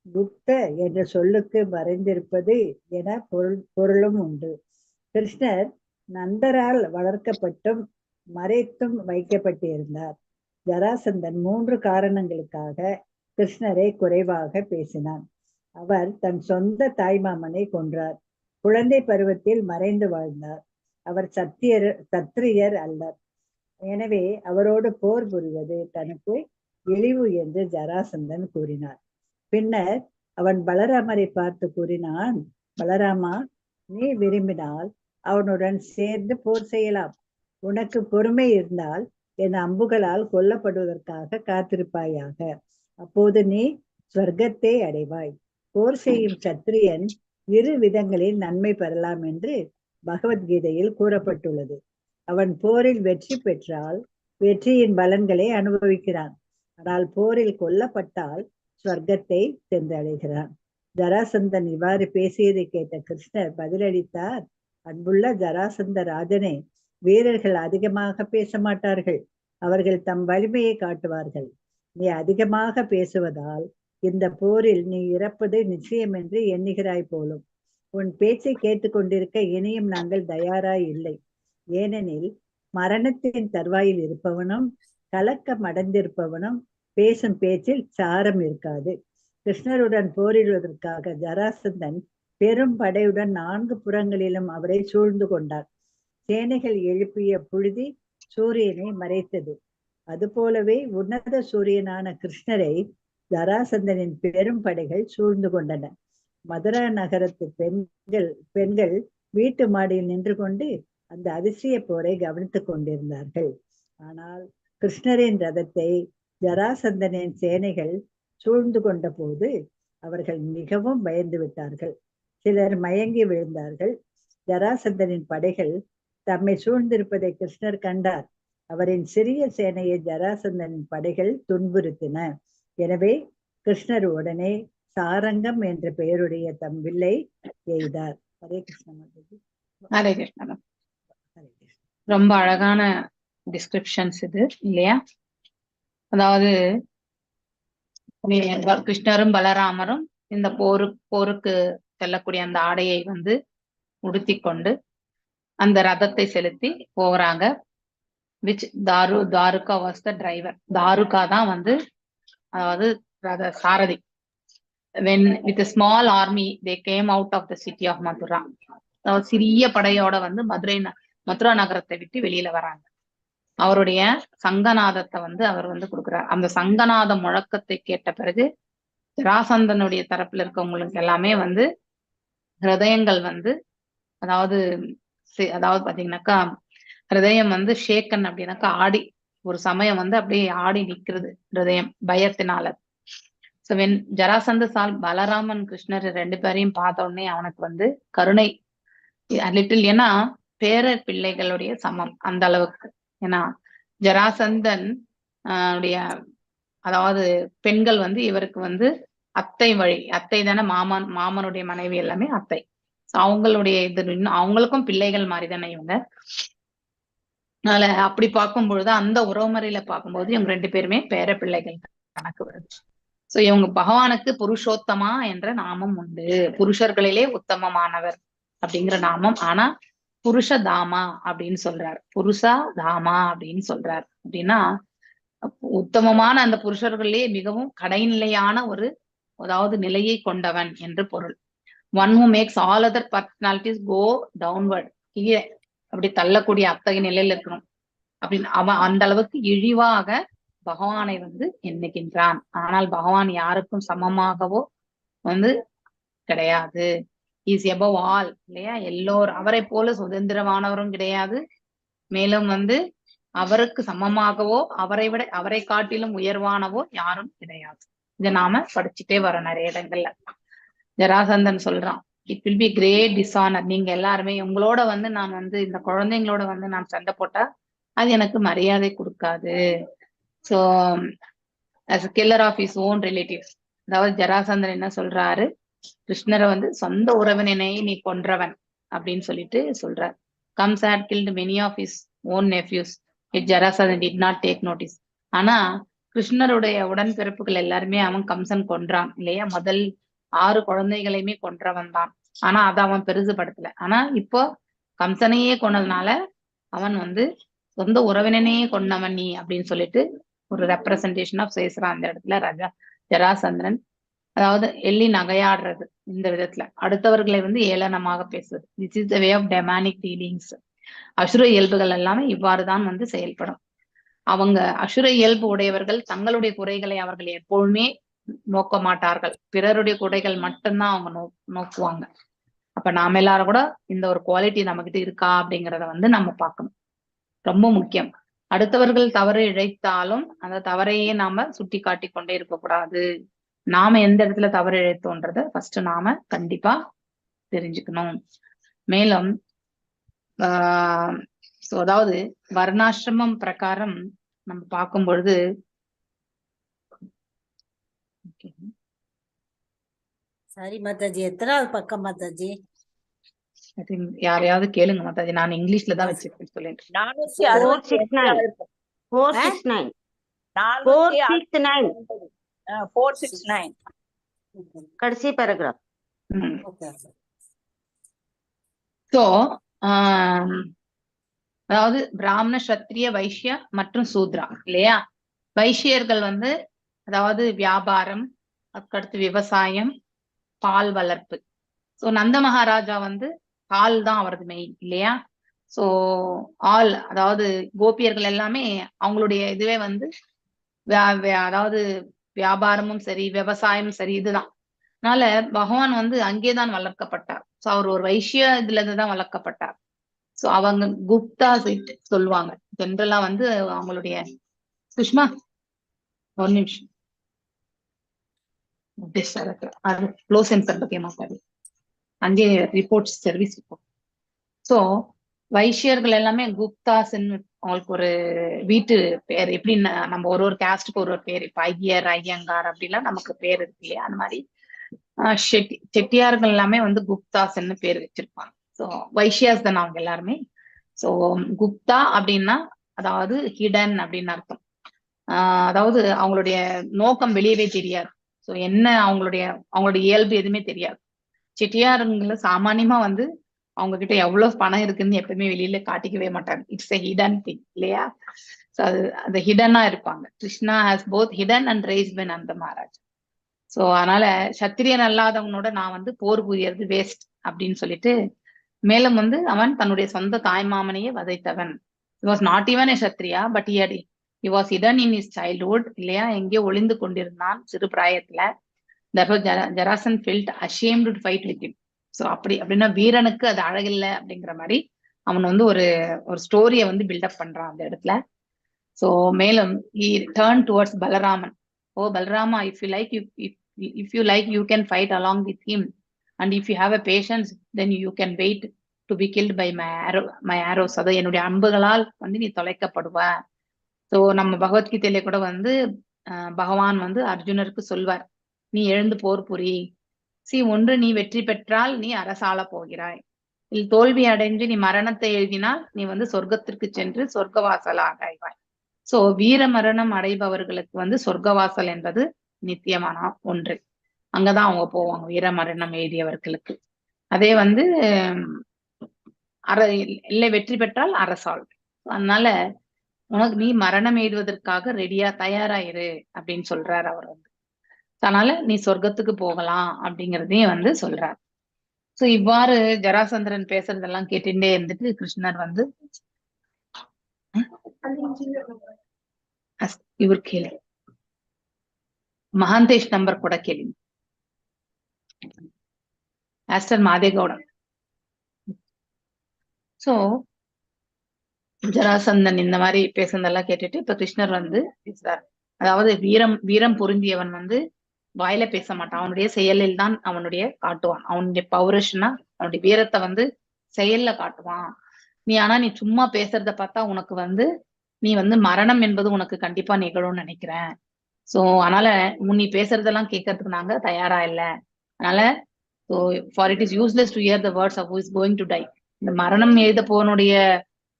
Speaker 5: குப்த என்ற சொல்லுக்கு மறைந்திருப்பது என பொருளும் உண்டு. கிருஷ்ணர் நந்தரால் வளர்க்கப்பட்டும் மறைத்தும் வைக்கப்பட்டிருந்தார். ஜராசந்தன் 3 காரணங்களுக்காக கிருஷ்ணரை குறைவாக பேசினான். அவர் தன் சொந்த தாய்மாமனை கொன்றார். குழந்தை பருவத்தில் மறைந்து வாழ்ந்தார். அவர் சத்திரியர் அல்லர். எனவே அவரோடு போர் புரிவது தனக்கு இழிவு என்று ஜராசந்தன் கூறினார். பின்னர் அவன் பலராமரை பார்த்து கூறினான், பலராமா, நீ விரும்பினால் அவனுடன் சேர்ந்து போர் செய்யலாம். உனக்கு பொறுமை இருந்தால் என் அம்புகளால் கொல்லப்படுவதற்காக காத்திருப்பாயாக. அப்போது நீ ஸ்வர்க்கத்தை அடைவாய். போர் செய்யும் சத்திரியன் 2 விதங்களில் நன்மை பெறலாம் என்று பகவத்கீதையில் கூறப்பட்டுள்ளது. அவன் போரில் வெற்றி பெற்றால் வெற்றியின் பலன்களை அனுபவிக்கிறான். ஆனால் போரில் கொல்லப்பட்டால் ஸ்வர்க்கத்தை சென்றடைகிறான். ஜராசந்தன் இவ்வாறு பேசியதை கேட்ட கிருஷ்ணர் பதிலளித்தார், அன்புள்ள ஜராசந்த ராஜனே, வீரர்கள் அதிகமாக பேச மாட்டார்கள், அவர்கள் தம் வலிமையை காட்டுவார்கள். நீ அதிகமாக பேசுவதால் இந்த போரில் நீ இறப்பது நிச்சயம் என்று எண்ணுகிறாய் போலும். உன் பேச்சை கேட்டுக்கொண்டிருக்க இனியும் நாங்கள் தயாராய் இல்லை. ஏனெனில் மரணத்தின் தருவாயில் இருப்பவனும் கலக்கம் அடைந்திருப்பவனும் பேசும் பேச்சில் சாரம் இருக்காது. கிருஷ்ணருடன் போரிடுவதற்காக ஜராசந்தன் பெரும் படையுடன் 4 புறங்களிலும் அவரை சூழ்ந்து கொண்டார். சேனைகள் எழுப்பிய புழுதி சூரியனை மறைத்தது. அதுபோலவே உன்னத சூரியனான கிருஷ்ணரை ஜராசந்தனின் பெரும் படைகள் சூழ்ந்து கொண்டன. மதுரா நகரத்து பெண்கள் வீட்டு மாடியில் நின்று கொண்டு அந்த அதிசய போரை கவனித்துக் கொண்டிருந்தார்கள். ஆனால் கிருஷ்ணரின் ரதத்தை ஜராசந்தனின் சேனைகள் சூழ்ந்து கொண்ட போது அவர்கள் மிகவும் பயந்து விட்டார்கள். சிலர் மயங்கி விழுந்தார்கள். ஜராசந்தனின் படைகள் தம்மை சூழ்ந்திருப்பதை கிருஷ்ணர் கண்டார். அவரின் சிறிய சேனையை ஜராசந்தனின் படைகள் துன்புறுத்தின. எனவே கிருஷ்ணர் உடனே சாரங்கம் என்ற பெயருடைய தம் வில்லை எய்தார். ஹரே கிருஷ்ண மாதாஜி.
Speaker 1: ஹரே கிருஷ்ணா.
Speaker 5: ஹரே கிருஷ்ண.
Speaker 1: ரொம்ப அழகான டிஸ்கிரிப்ஷன்ஸ் இது இல்லையா? அதாவது கிருஷ்ணரும் பலராமரும் இந்த போருக்கு செல்லக்கூடிய அந்த ஆடையை வந்து உடுத்தி கொண்டு அந்த ரதத்தை செலுத்தி போகிறாங்க. Which Daruka was the driver. Daruka தான் வந்து அதாவது ரத சாரதி. when with a small army they came out of the city of Mathura. அதாவது சிறிய படையோட வந்து மதுரா நகரத்தை விட்டு வெளியில வராங்க. அவருடைய சங்கநாதத்தை வந்து அவர் வந்து கொடுக்குறார். அந்த சங்கநாத முழக்கத்தை கேட்ட பிறகு ஜராசந்தனுடைய தரப்புல இருக்கவங்களுக்கு எல்லாமே வந்து ஹிருதயங்கள் வந்து அதாவது பாத்தீங்கன்னாக்கா ஹிருதயம் வந்து ஷேக்கன் அப்படின்னாக்கா ஆடி ஒரு சமயம் வந்து அப்படியே ஆடி நிக்கிறது ஹிருதயம் பயத்தினால. சோ வென் ஜராசந்த சால் பலராமன் கிருஷ்ணர் ரெண்டு பேரையும் பார்த்த உடனே அவனுக்கு வந்து கருணை லிட்டில், ஏன்னா பேர பிள்ளைகளுடைய சமம் அந்த அளவுக்கு. ஏன்னா ஜராசந்தன் அதாவது பெண்கள் வந்து இவருக்கு வந்து அத்தை தானே, மாமனுடைய மனைவி எல்லாமே அத்தை. அவங்களுடைய இது இன்னும் அவங்களுக்கும் பிள்ளைகள் மாதிரி தானே இவங்க. அதனால அப்படி பார்க்கும் பொழுது அந்த உறவுமுறையில பார்க்கும்போது இவங்க ரெண்டு பேருமே பேர பிள்ளைகள் கணக்கு வருது. சோ இவங்க பகவானுக்கு புருஷோத்தமா என்ற நாமம் உண்டு. புருஷர்களிலே உத்தமமானவர் அப்படிங்கிற நாமம். ஆனா புருஷ தாமா அப்படின்னு சொல்றாரு. புருஷா தாமா அப்படின்னு சொல்றாரு. அப்படின்னா உத்தமமான அந்த புருஷர்களே மிகவும் கடைநிலையான ஒரு அதாவது நிலையை கொண்டவன் என்று பொருள். One who makes all other personalities go downward, கீழே அப்படி தள்ளக்கூடிய அத்தகைய நிலையில இருக்கணும் அப்படின்னு அவன் அந்த அளவுக்கு இழிவாக பகவானை வந்து எண்ணுகின்றான். ஆனால் பகவான் யாருக்கும் சமமாகவோ வந்து கிடையாது. இஸ் எபவ் ஆல் இல்லையா? எல்லோரும் அவரை போல சுதந்திரமானவரும் கிடையாது. மேலும் வந்து அவருக்கு சமமாகவோ அவரை காட்டிலும் உயர்வானவோ யாரும் கிடையாது. இதை நாம படிச்சுட்டே வரோம் நிறைய இடங்கள்ல. ஜராசந்தன் சொல்றான், it will be great dishonour. நீங்க எல்லாருமே உங்களோட வந்து நான் வந்து இந்த குழந்தைங்களோட வந்து நான் சண்டை போட்டா அது எனக்கு மரியாதை கொடுக்காது. So as a killer of his own relatives. அதாவது ஜராசந்தன் என்ன சொல்றாரு, கிருஷ்ணரை வந்து சொந்த உறவினனை நீ கொன்றவன் அப்படின்னு சொல்லிட்டு சொல்றார். Comes had killed many of his own nephews yet Jarasandhan did not take notice. ஆனா கிருஷ்ணருடைய உடன்பிறப்புகள் எல்லாருமே அவன் கம்சன் கொன்றான் இல்லையா? முதல் 6 குழந்தைகளையுமே கொன்றவன் தான். ஆனா அதை அவன் பெருசுபடுத்தல. ஆனா இப்போ கம்சனையே கொன்னதுனால அவன் வந்து சொந்த உறவினனையே கொன்னவன் நீ அப்படின்னு சொல்லிட்டு ஒரு ரெப்ரசன்டேஷன் ஆஃப் சேஸ்ரா அந்த இடத்துல ஜராசந்திரன். அதாவது எள்ளி நகையாடுறது இந்த விதத்துல, அடுத்தவர்களை வந்து ஏளனமாக பேசுவது. This is the way of demonic dealings. அசுர இயல்புகள் எல்லாமே இவ்வாறுதான் வந்து செயல்படும். அவங்க அசுர இயல்பு உடையவர்கள் தங்களுடைய குறைகளை அவர்கள் எப்பொழுதுமே நோக்க மாட்டார்கள். பிறருடைய குறைகள் மட்டும்தான் அவங்க நோக்குவாங்க. அப்ப நாம எல்லாரும் கூட இந்த ஒரு குவாலிட்டி நம்ம கிட்ட இருக்கா அப்படிங்கிறத வந்து நம்ம பார்க்கணும். ரொம்ப முக்கியம். அடுத்தவர்கள் தவறு இழைத்தாலும் அந்த தவறையே நாம சுட்டி காட்டி கொண்டே இருக்கக்கூடாது. நாம எந்த இடத்துல தவறு இழைத்தோன்றத ஃபர்ஸ்ட் நாம கண்டிப்பா தெரிஞ்சுக்கணும். மேலும் அதாவது வர்ணாசிரமம் பிரகாரம் நம்ம பார்க்கும் பொழுது
Speaker 6: சரி மாதாஜி, எத்தனாவது பக்கம் மாதாஜி?
Speaker 1: யாரையாவது கேளுங்க மாதாஜி, நான் இங்கிலீஷ்ல தான் வச்சிருக்கேன் சொல்லிட்டு.
Speaker 6: 469
Speaker 4: கடைசி பேராகிராஃப்.
Speaker 1: சோ அதாவது பிராமண, சத்திரிய, வைஷ்ய மற்றும் சூத்ரா இல்லையா? வைஷ்யர்கள் வந்து அதாவது வியாபாரம், அதுக்கடுத்து விவசாயம், பால் வளர்ப்பு. சோ நந்த மகாராஜா வந்து பால் தான் அவரது மெயின் இல்லையா? சோ அதாவது கோபியர்கள் எல்லாமே அவங்களுடைய இதுவே வந்து அதாவது வியாபாரமும் சரி விவசாயமும் சரி இதுதான். அதனால பகவான் வந்து அங்கேதான் வளர்க்கப்பட்டார். சோ அவர் ஒரு வைஷ்ய இதுல இருந்துதான் வளர்க்கப்பட்டார். சோ அவங்க குப்தா சொல்லுவாங்க. ஜென்ரலா வந்து அவங்களுடைய சுஷ்மா ஒரு நிமிஷம் அது க்ளோ சென்சர் பத்தி மாட்டாரு அங்கே ரிப்போர்ட் சர்வீஸ் ரிப்போர்ட். சோ வைஷ்யர்கள் எல்லாமே குப்தாஸ்ன்னு அவங்களுக்கு ஒரு வீட்டு பேர். எப்படி நம்ம ஒரு ஒரு கேஸ்டுக்கு ஒரு ஒரு பேர், இப்ப ஐயர் ஐயங்கார் அப்படிலாம் நமக்கு பேர் இருக்கு இல்லையா, அந்த மாதிரி செட்டியார்கள் எல்லாமே வந்து குப்தாஸ்ன்னு பேர் வச்சிருப்பாங்க. ஸோ வைஷ்யாஸ் தானே அவங்க எல்லாருமே. ஸோ குப்தா அப்படின்னா அதாவது ஹிடன் அப்படின்னு அர்த்தம். அதாவது அவங்களுடைய நோக்கம் வெளியவே தெரியாது. ஸோ என்ன அவங்களுடைய இயல்பு எதுவுமே தெரியாது. செட்டியாருங்கள சாமானியமா வந்து அவங்க கிட்ட எவ்வளவு பணம் இருக்குன்னு எப்பவுமே வெளியில காட்டிக்கவே மாட்டாங்க. இட்ஸ் எ ஹிடன் திங் இல்லையா. ஸோ அது ஹிடனா இருப்பாங்க. Krishna has both hidden and rise pen அந்த மகாராஜ். சோ அதனால சத்திரியன் அல்லாதவனோட நான் வந்து போர் புரியறது வேஸ்ட் அப்படின்னு சொல்லிட்டு, மேலும் வந்து அவன் தன்னுடைய சொந்த தாய்மாமனையே வதைத்தவன். he was not even a Kshatriya but he was hidden in his childhood இல்லையா, எங்கேயோ ஒளிந்து கொண்டிருந்தான் சிறு பிராயத்துல. therefore ஜராசன் felt ashamed to fight with him. So அப்படின்னா வீரனுக்கு அது அழகில்லை அப்படிங்கிற மாதிரி அவன் வந்து ஒரு ஸ்டோரியை வந்து பில்டப் பண்றான் அந்த இடத்துல. சோ மேலும் he turned towards Balaraman. O Balarama, if you like you can fight along with him, and if you have a patience then you can wait to be killed by my arrows. அதாவது என்னுடைய அம்புகளால் வந்து நீ தொலைக்கப்படுவ. So நம்ம பகவத்கீதையில கூட வந்து பகவான் வந்து அர்ஜுனருக்கு சொல்வார், நீ எழுந்து போர் புரி. ஒன்று நீ வெற்றி பெற்றால் நீ அரசாள போகிறாய், தோல்வி அடைஞ்சு நீ மரணத்தை எழுதினால் நீ வந்து சொர்க்கத்திற்கு சென்று சொர்க்கவாசலாக ஆய்வாய். சோ வீர மரணம் அடைபவர்களுக்கு வந்து சொர்க்கவாசல் என்பது நித்தியமான ஒன்று. அங்கதான் அவங்க போவாங்க, வீர மரணம் எழுதியவர்களுக்கு. அதே வந்து இல்லை வெற்றி பெற்றால் அரசாள். அதனால உனக்கு நீ மரணம் எழுதுவதற்காக ரெடியா தயாராயிரு அப்படின்னு சொல்றாரு அவர் வந்து. அதனால நீ சொர்க்கத்துக்கு போகலாம் அப்படிங்கிறதையும் வந்து சொல்றாரு. சோ இவ்வாறு ஜராசந்திரன் பேசுறதெல்லாம் கேட்டுட்டே இருந்துட்டு கிருஷ்ணர் வந்து இவர் கேளு மகாந்தேஷ் நம்பர் கூட கேளு ஆஸ்டர் மாதேகவுடன். சோ ஜராசந்தன் இந்த மாதிரி பேசுனதெல்லாம் கேட்டுட்டு இப்ப கிருஷ்ணர் வந்து பேசுறாரு. அதாவது வீரம் பொருந்தியவன் வந்து வாயில பேச மாட்டான், அவனுடைய செயலில் தான் அவனுடைய காட்டுவான். அவனுடைய பௌருஷனா அவனுடைய வீரத்தை வந்து செயல்ல காட்டுவான். நீ சும்மா பேசுறத பார்த்தா உனக்கு வந்து நீ வந்து மரணம் என்பது உனக்கு கண்டிப்பா நிகழும்னு நினைக்கிறேன். சோ அதனால நீ பேசுறதெல்லாம் கேட்கறதுக்கு நாங்க தயாரா இல்லை. அதனால for it is useless to hear the words of who is going to die. இந்த மரணம் எழுத போனுடைய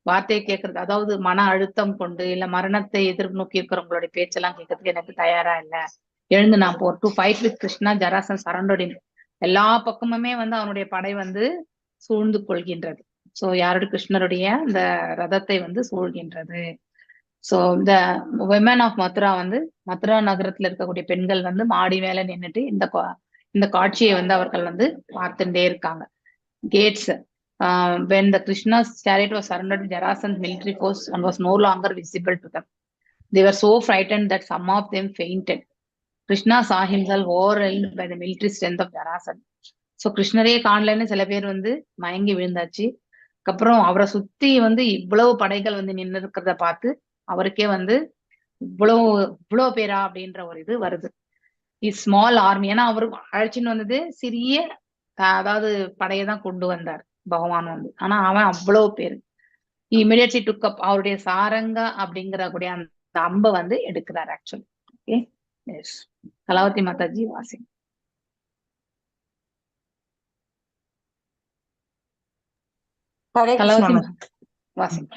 Speaker 1: வார்த்தையை கேட்கறது, அதாவது மன அழுத்தம் கொண்டு இல்ல மரணத்தை எதிர்நோக்கி இருக்கிறவங்களுடைய பேச்செல்லாம் கேட்கறதுக்கு எனக்கு தயாரா இல்லை. எழுந்து நான் டு ஃபைட் வித் கிருஷ்ணா ஜராசன் சரண்டோடின். எல்லா பக்கமுமே வந்து அவனுடைய படை வந்து சூழ்ந்து கொள்கின்றது. சோ யாருடைய கிருஷ்ணருடைய இந்த ரதத்தை வந்து சூழ்கின்றது. சோ இந்த விமன் ஆஃப் மதுரா வந்து மதுரா நகரத்துல இருக்கக்கூடிய பெண்கள் வந்து மாடி மேல நின்றுட்டு இந்த காட்சியை வந்து அவர்கள் வந்து பார்த்துட்டே இருக்காங்க. Gets when the Krishna's chariot was surrendered to Jarasand's military force and was no longer visible to them, they were so frightened that some of them fainted. Krishna saw himself overwhelmed by the military strength of Jarasandh. So கிருஷ்ணரே காணலன்னு சில பேர் வந்து மயங்கி விழுந்தாச்சு. அப்புறம் அவரை சுத்தி வந்து இவ்வளவு படைகள் வந்து நின்று இருக்கிறத பார்த்து அவருக்கே வந்து இவ்வளவு பேரா அப்படின்ற ஒரு இது வருது. ஸ்மால் ஆர்மி, ஏன்னா அவரு அழைச்சின்னு வந்தது சிறிய அதாவது படையை தான் கொண்டு வந்தார் பகவான் வந்து. ஆனா அவன் அவ்வளவு பேரு இமிடியட்லி டுக் அப் அவருடைய சாரங்கா அப்படிங்கிற கூடிய அந்த அம்பை வந்து எடுக்கிறார் actually. Okay, yes. Kalavathi Mataji வாசிங். கலாவதி வாசிங்.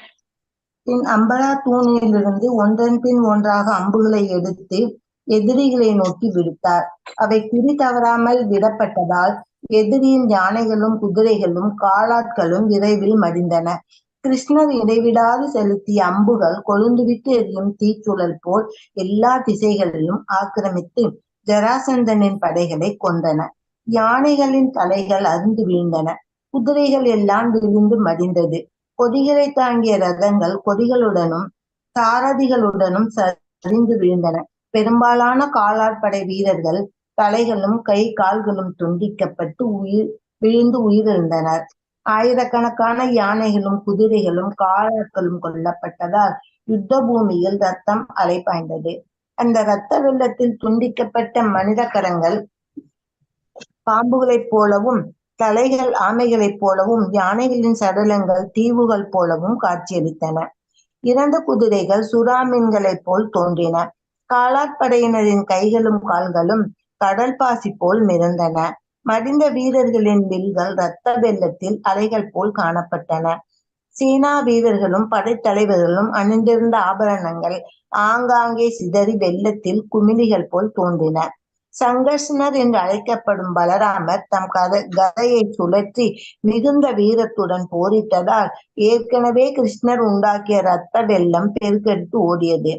Speaker 2: பின் அம்பலா தூணிலிருந்து ஒன்றன் பின் ஒன்றாக அம்புகளை எடுத்து எதிரிகளை நோக்கி விடுத்தார். அவை குறி தவறாமல் விடப்பட்டதால் எதிரியின் யானைகளும் குதிரைகளும் காலாட்களும் விரைவில் மடிந்தன. கிருஷ்ணர் இடைவிடாது செலுத்திய அம்புகள் கொழுந்துவிட்டு எரியும் தீச்சுழல் போல் எல்லா திசைகளிலும் ஆக்கிரமித்து ஜராசந்தனின் படைகளை கொண்டன. யானைகளின் தலைகள் அருந்து வீழ்ந்தன, குதிரைகள் எல்லாம் விழுந்து மடிந்தது. கொடிகளை தாங்கிய ரதங்கள் கொடிகளுடனும் சாரதிகளுடனும் சரிந்து விழுந்தன. பெரும்பாலான காலாட்படை வீரர்கள் தலைகளும் கை கால்களும் துண்டிக்கப்பட்டு விழுந்து உயிரிழந்தனர். ஆயிரக்கணக்கான யானைகளும் குதிரைகளும் காலாட்களும் கொல்லப்பட்டதால் யுத்த பூமியில் ரத்தம் அலைபாய்ந்தது. அந்த இரத்த வெள்ளத்தில் துண்டிக்கப்பட்ட மனித கரங்கள் பாம்புகளைப் போலவும், தலைகள் ஆமைகளைப் போலவும், யானைகளின் சடலங்கள் தீவுகள் போலவும் காட்சியளித்தன. இறந்த குதிரைகள் சுறா மீன்களைப் போல் தோன்றின. காலாட்படையினரின் கைகளும் கால்களும் கடல் பாசி போல் மிதந்தன. மடிந்த வீரர்களின் வில்கள் இரத்த வெள்ளத்தில் அலைகள் போல் காணப்பட்டன. சீனா வீரர்களும் படைத்தலைவர்களும் அணிந்திருந்த ஆபரணங்கள் ஆங்காங்கே சிதறி வெள்ளத்தில் குமிழிகள் போல் தோன்றின. சங்கர்ஷனர் என்று அழைக்கப்படும் பலராமர் தம் கதையை சுழற்றி மிகுந்த வீரத்துடன் போரிட்டதால் ஏற்கனவே கிருஷ்ணர் உண்டாக்கிய இரத்த வெள்ளம் பெருக்கெடுத்து ஓடியது.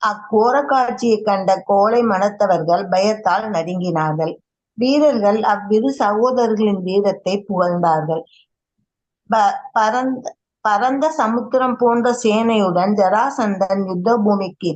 Speaker 2: அக்கோர காட்சியை கண்ட கோழை மனத்தவர்கள் பயத்தால் நடுங்கினார்கள். வீரர்கள் அவ்விரு சகோதரர்களின் வீரத்தை புகழ்ந்தார்கள். பரந்த சமுத்திரம் போன்ற சேனையுடன் ஜராசந்தன் யுத்த பூமிக்கு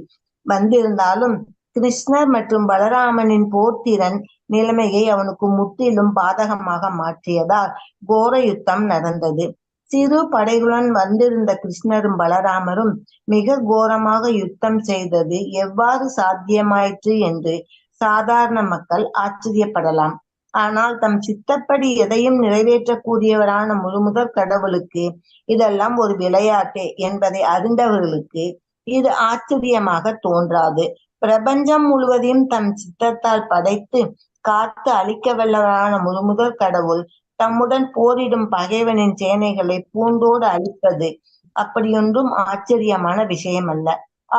Speaker 2: வந்திருந்தாலும் கிருஷ்ணர் மற்றும் பலராமனின் போர்த்திறன் நிலைமையை அவனுக்கு முற்றிலும் பாதகமாக மாற்றியதால் கோர யுத்தம் நடந்தது. சிறு படைகளுடன் வந்திருந்த கிருஷ்ணரும் பலராமரும் மிக கோரமாக யுத்தம் செய்தது எவ்வாறு சாத்தியமாயிற்று என்று சாதாரண மக்கள் ஆச்சரியப்படலாம். ஆனால் தம் சித்தப்படி எதையும் நிறைவேற்றக்கூடியவரான முழுமுதற் கடவுளுக்கு இதெல்லாம் ஒரு விளையாட்டே என்பதை அறிந்தவர்களுக்கு இது ஆச்சரியமாக தோன்றாது. பிரபஞ்சம் முழுவதையும் தம் சித்தத்தால் படைத்து காத்து அழிக்க வல்லவரான முழுமுதற் கடவுள் தம்முடன் போரிடும் பகைவனின் சேனைகளை பூண்டோடு அழிப்பது அப்படியொன்றும் ஆச்சரியமான விஷயம் அல்ல.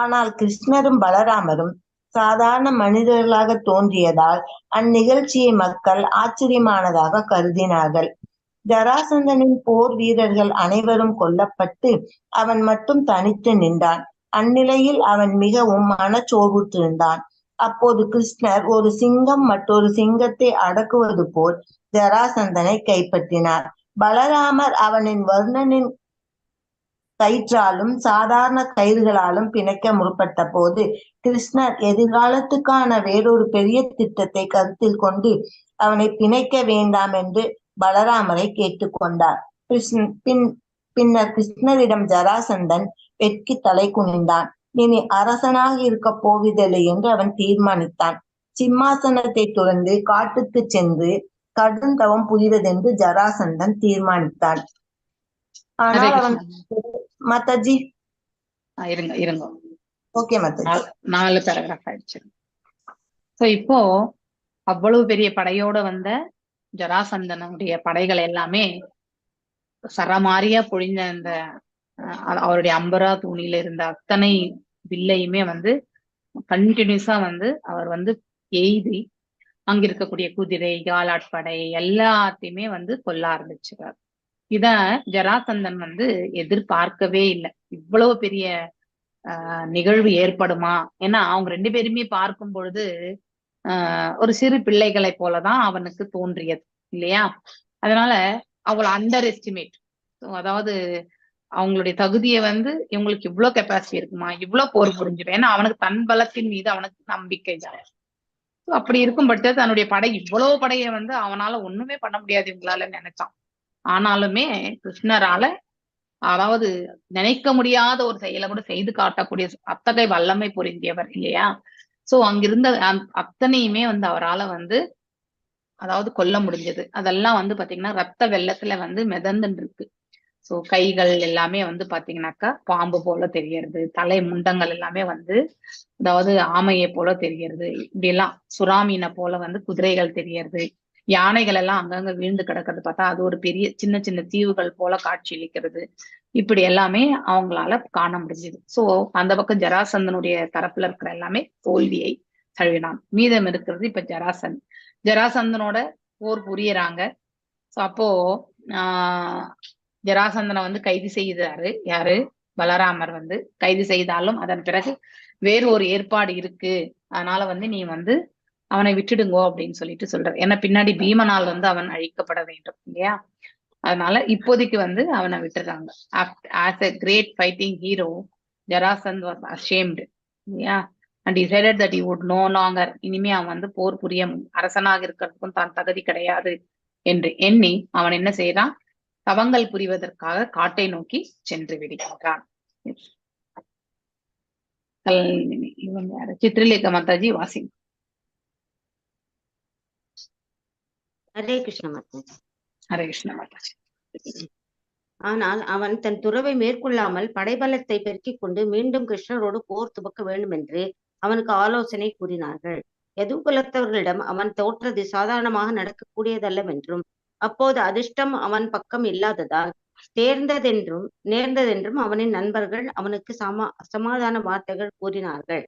Speaker 2: ஆனால் கிருஷ்ணரும் பலராமரும் சாதாரண மனிதர்களாக தோன்றியதால் அந்நிகழ்ச்சியை மக்கள் ஆச்சரியமானதாக கருதினார்கள். ஜராசந்தனின் போர் வீரர்கள் அனைவரும் கொல்லப்பட்டு அவன் மட்டும் தனித்து நின்றான். அந்நிலையில் அவன் மிகவும் மனச்சோர்வுற்றிருந்தான். அப்போது கிருஷ்ணர் ஒரு சிங்கம் மற்றொரு சிங்கத்தை அடக்குவது போல் ஜராசந்தனை கைப்பற்றினார். பலராமர் அவனின் வர்ணனின் கயிற்றாலும் சாதாரண கயிறுகளாலும் பிணைக்க முற்பட்ட போது கிருஷ்ணர் எதிர்காலத்துக்கான வேறொரு பெரிய திட்டத்தை கருத்தில் கொண்டு அவனை பிணைக்க வேண்டாம் என்று பலராமரை கேட்டுக்கொண்டார். பின்னர் கிருஷ்ணரிடம் ஜராசந்தன் வெட்கி தலை குனிந்தான். இனி அரசனாக இருக்க போவதில்லை என்று அவன் தீர்மானித்தான். சிம்மாசனத்தை துறந்து காட்டுக்கு சென்று கடுந்தவம் புரிவதென்று ஜராசந்தன் தீர்மானித்தான். ஆனால் அவன் மாதாஜி
Speaker 1: இருங்க
Speaker 2: ஓகே மாதாஜி
Speaker 1: 4 பேராகிராஃப் ஆயிடுச்சு. சோ இப்போ அவ்வளவு பெரிய படையோட வந்த ஜராசந்தனுடைய படைகள் எல்லாமே சரமாரியா பொழிஞ்ச அந்த அவருடைய அம்பரா தூணில இருந்த அத்தனை வில்லையுமே கண்டினியூஸா அவர் எய்தி அங்க இருக்கக்கூடிய குதிரை காலாட்படை எல்லாத்தையுமே கொல்ல ஆரம்பிச்சுறார். இத ஜராசந்தன் எதிர்பார்க்கவே இல்லை. இவ்வளவு பெரிய நிகழ்வு ஏற்படுமா? ஏன்னா அவங்க 2 பேருமே பார்க்கும் பொழுது ஒரு சிறு பிள்ளைகளை போலதான் அவனுக்கு தோன்றியது இல்லையா? அதனால அவளை அண்டர் எஸ்டிமேட், அதாவது அவங்களுடைய தகுதியை இவங்களுக்கு இவ்வளவு கெப்பாசிட்டி இருக்குமா, இவ்வளவு போர் புரிஞ்சிடும். ஏன்னா அவனுக்கு தன் பலத்தின் மீது அவனுக்கு நம்பிக்கை தான். அப்படி இருக்கும் பட்சத்தில் தன்னுடைய படை இவ்வளவு படையை அவனால ஒண்ணுமே பண்ண முடியாது இவங்களால நினைச்சான். ஆனாலுமே கிருஷ்ணரால அதாவது நினைக்க முடியாத ஒரு செயலை கூட செய்து காட்டக்கூடிய அத்தகைய வல்லமை பொருந்தியவர் இல்லையா? சோ அங்கிருந்த அத்தனையுமே அவரால அதாவது கொல்ல முடிஞ்சது. அதெல்லாம் பாத்தீங்கன்னா ரத்த வெள்ளத்துல மிதந்துட்டு இருக்கு. சோ கைகள் எல்லாமே பாத்தீங்கன்னாக்கா பாம்பு போல தெரியறது, தலை முண்டங்கள் எல்லாமே அதாவது ஆமையை போல தெரியறது, இப்படி எல்லாம் சுறாமீனை போல குதிரைகள் தெரியறது, யானைகள் எல்லாம் அங்கங்க வீழ்ந்து கிடக்கிறது பார்த்தா அது ஒரு பெரிய சின்ன சின்ன தீவுகள் போல காட்சியளிக்கிறது. இப்படி எல்லாமே அவங்களால காண முடிஞ்சது. சோ அந்த பக்கம் ஜராசந்தனுடைய தரப்புல இருக்கிற எல்லாமே தோல்வியை தழுவினான். மீதம் இருக்கிறது இப்ப ஜராசந்தனோட போர் புரியறாங்க. சோ அப்போ ஜராசந்தனை கைது செய்தாரு. யாரு? பலராமர் கைது செய்தாலும் அதன் பிறகு வேறு ஒரு ஏற்பாடு இருக்கு, அதனால நீ அவனை விட்டுடுங்கோ அப்படின்னு சொல்லிட்டு சொல்றாரு. ஏன்னா பின்னாடி பீமனால் அவன் அழிக்கப்பட வேண்டும் இல்லையா? அதனால இப்போதைக்கு அவனை விட்டுறாங்க. As a great fighting hero Jarasandh was ashamed இல்லையா? and decided that he would no longer, இனிமே அவன் வந்து போர் புரிய அரசனாக இருக்கிறதுக்கும் தான் தகுதி கிடையாது என்று எண்ணி அவன் என்ன செய்யறான், தவங்கள் புரிவதற்காக காட்டை நோக்கி சென்று விடுகின்றான். இவங்க யாரு? சித்ரலேகா மாதாஜி வாசிங்.
Speaker 4: ஹரே கிருஷ்ண மாதாஜி.
Speaker 1: ஹரே கிருஷ்ண மாதாஜி.
Speaker 4: ஆனால் அவன் தன் துறவை மேற்கொள்ளாமல் படைபலத்தை பெருக்கிக் கொண்டு மீண்டும் கிருஷ்ணரோடு போர் துவக்க வேண்டும் என்று அவனுக்கு ஆலோசனை கூறினார்கள். யதுகுலத்தவர்களிடம் அவன் தோற்றது சாதாரணமாக நடக்கக்கூடியதல்லவென்றும் அப்போது அதிர்ஷ்டம் அவன் பக்கம் இல்லாததால் நேர்ந்ததென்றும் அவனின் நண்பர்கள் அவனுக்கு சமாதான வார்த்தைகள் கூறினார்கள்.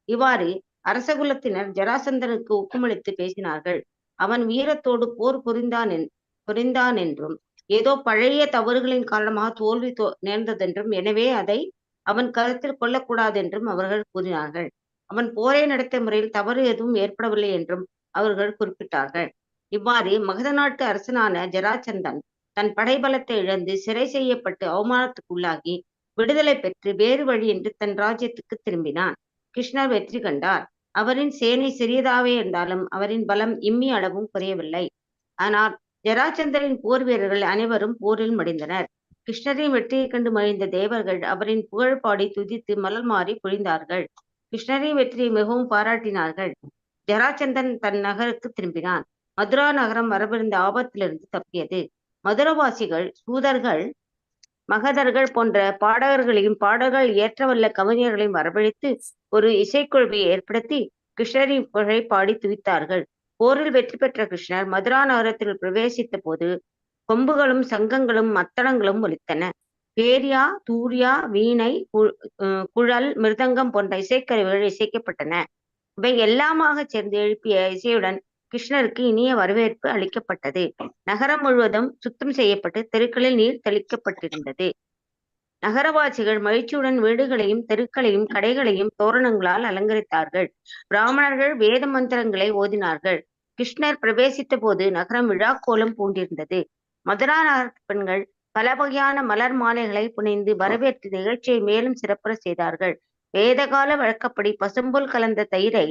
Speaker 4: இவ்வாறு அரசகுலத்தினர் ஜராசந்தனுக்கு ஊக்கமளித்து பேசினார்கள். அவன் வீரத்தோடு போர் புரிந்தான் என்றும் ஏதோ பழைய தவறுகளின் காரணமாக தோல்வி நேர்ந்ததென்றும் எனவே அதை அவன் கருத்தில் கொள்ளக்கூடாதென்றும் அவர்கள் கூறினார்கள். அவன் போரை நடத்த முறையில் தவறு எதுவும் ஏற்படவில்லை என்றும் அவர்கள் குறிப்பிட்டார்கள். இவ்வாறு மகத நாட்டு அரசனான ஜராசந்தன் தன் படைபலத்தை இழந்து சிறை செய்யப்பட்டு அவமானத்துக்குள்ளாகி விடுதலை பெற்று வேறு வழி என்று தன் ராஜ்யத்துக்கு திரும்பினான். கிருஷ்ணர் வெற்றி கண்டார். அவரின் சேனை சிறியதாவே இருந்தாலும் அவரின் பலம் இம்மி அளவும் குறையவில்லை. ஆனால் ஜராசந்தரின் போர் வீரர்கள் அனைவரும் போரில் மடிந்தனர். கிருஷ்ணரின் வெற்றியை கண்டு மகிழ்ந்த தேவர்கள் அவரின் புகழ் பாடி துதித்து மலர் மாறி பொழிந்தார்கள். கிருஷ்ணரின் வெற்றியை மிகவும் பாராட்டினார்கள். ஜராசந்தன் தன் நகருக்கு திரும்பினான். மதுரா நகரம் வரவிருந்த ஆபத்திலிருந்து தப்பியது. மதுரவாசிகள் சூதர்கள் மகதர்கள் போன்ற பாடகர்கள் ஏற்றவல்ல கவிஞர்களையும் வரவழைத்து ஒரு இசைக்குழுவை ஏற்படுத்தி கிருஷ்ணரின் புகழை பாடி துதித்தார்கள். போரில் வெற்றி பெற்ற கிருஷ்ணர் மதுரா நகரத்தில் பிரவேசித்த போது கொம்புகளும் சங்கங்களும் மத்தளங்களும் ஒலித்தன. பேரியா, தூரியா, வீணை, குழல், மிருதங்கம் போன்ற இசைக்கருவிகள் இசைக்கப்பட்டன. இவை எல்லாமாக சேர்ந்து எழுப்பிய இசையுடன் கிருஷ்ணருக்கு இனிய வரவேற்பு அளிக்கப்பட்டது. நகரம் முழுவதும் சுத்தம் செய்யப்பட்டு தெருக்களில் நீர் தெளிக்கப்பட்டிருந்தது. நகரவாசிகள் மகிழ்ச்சியுடன் வீடுகளையும் தெருக்களையும் கடைகளையும் தோரணங்களால் அலங்கரித்தார்கள். பிராமணர்கள் வேத மந்திரங்களை ஓதினார்கள். கிருஷ்ணர் பிரவேசித்த போது நகரம் விழா கோலம் பூண்டிருந்தது. மதுரா நகர பெண்கள் பல வகையான மலர் மாலைகளை புனைந்து வரவேற்று நிகழ்ச்சியை மேலும் சிறப்புற செய்தார்கள். வேதகால வழக்கப்படி பசும்புல் கலந்த தயிரை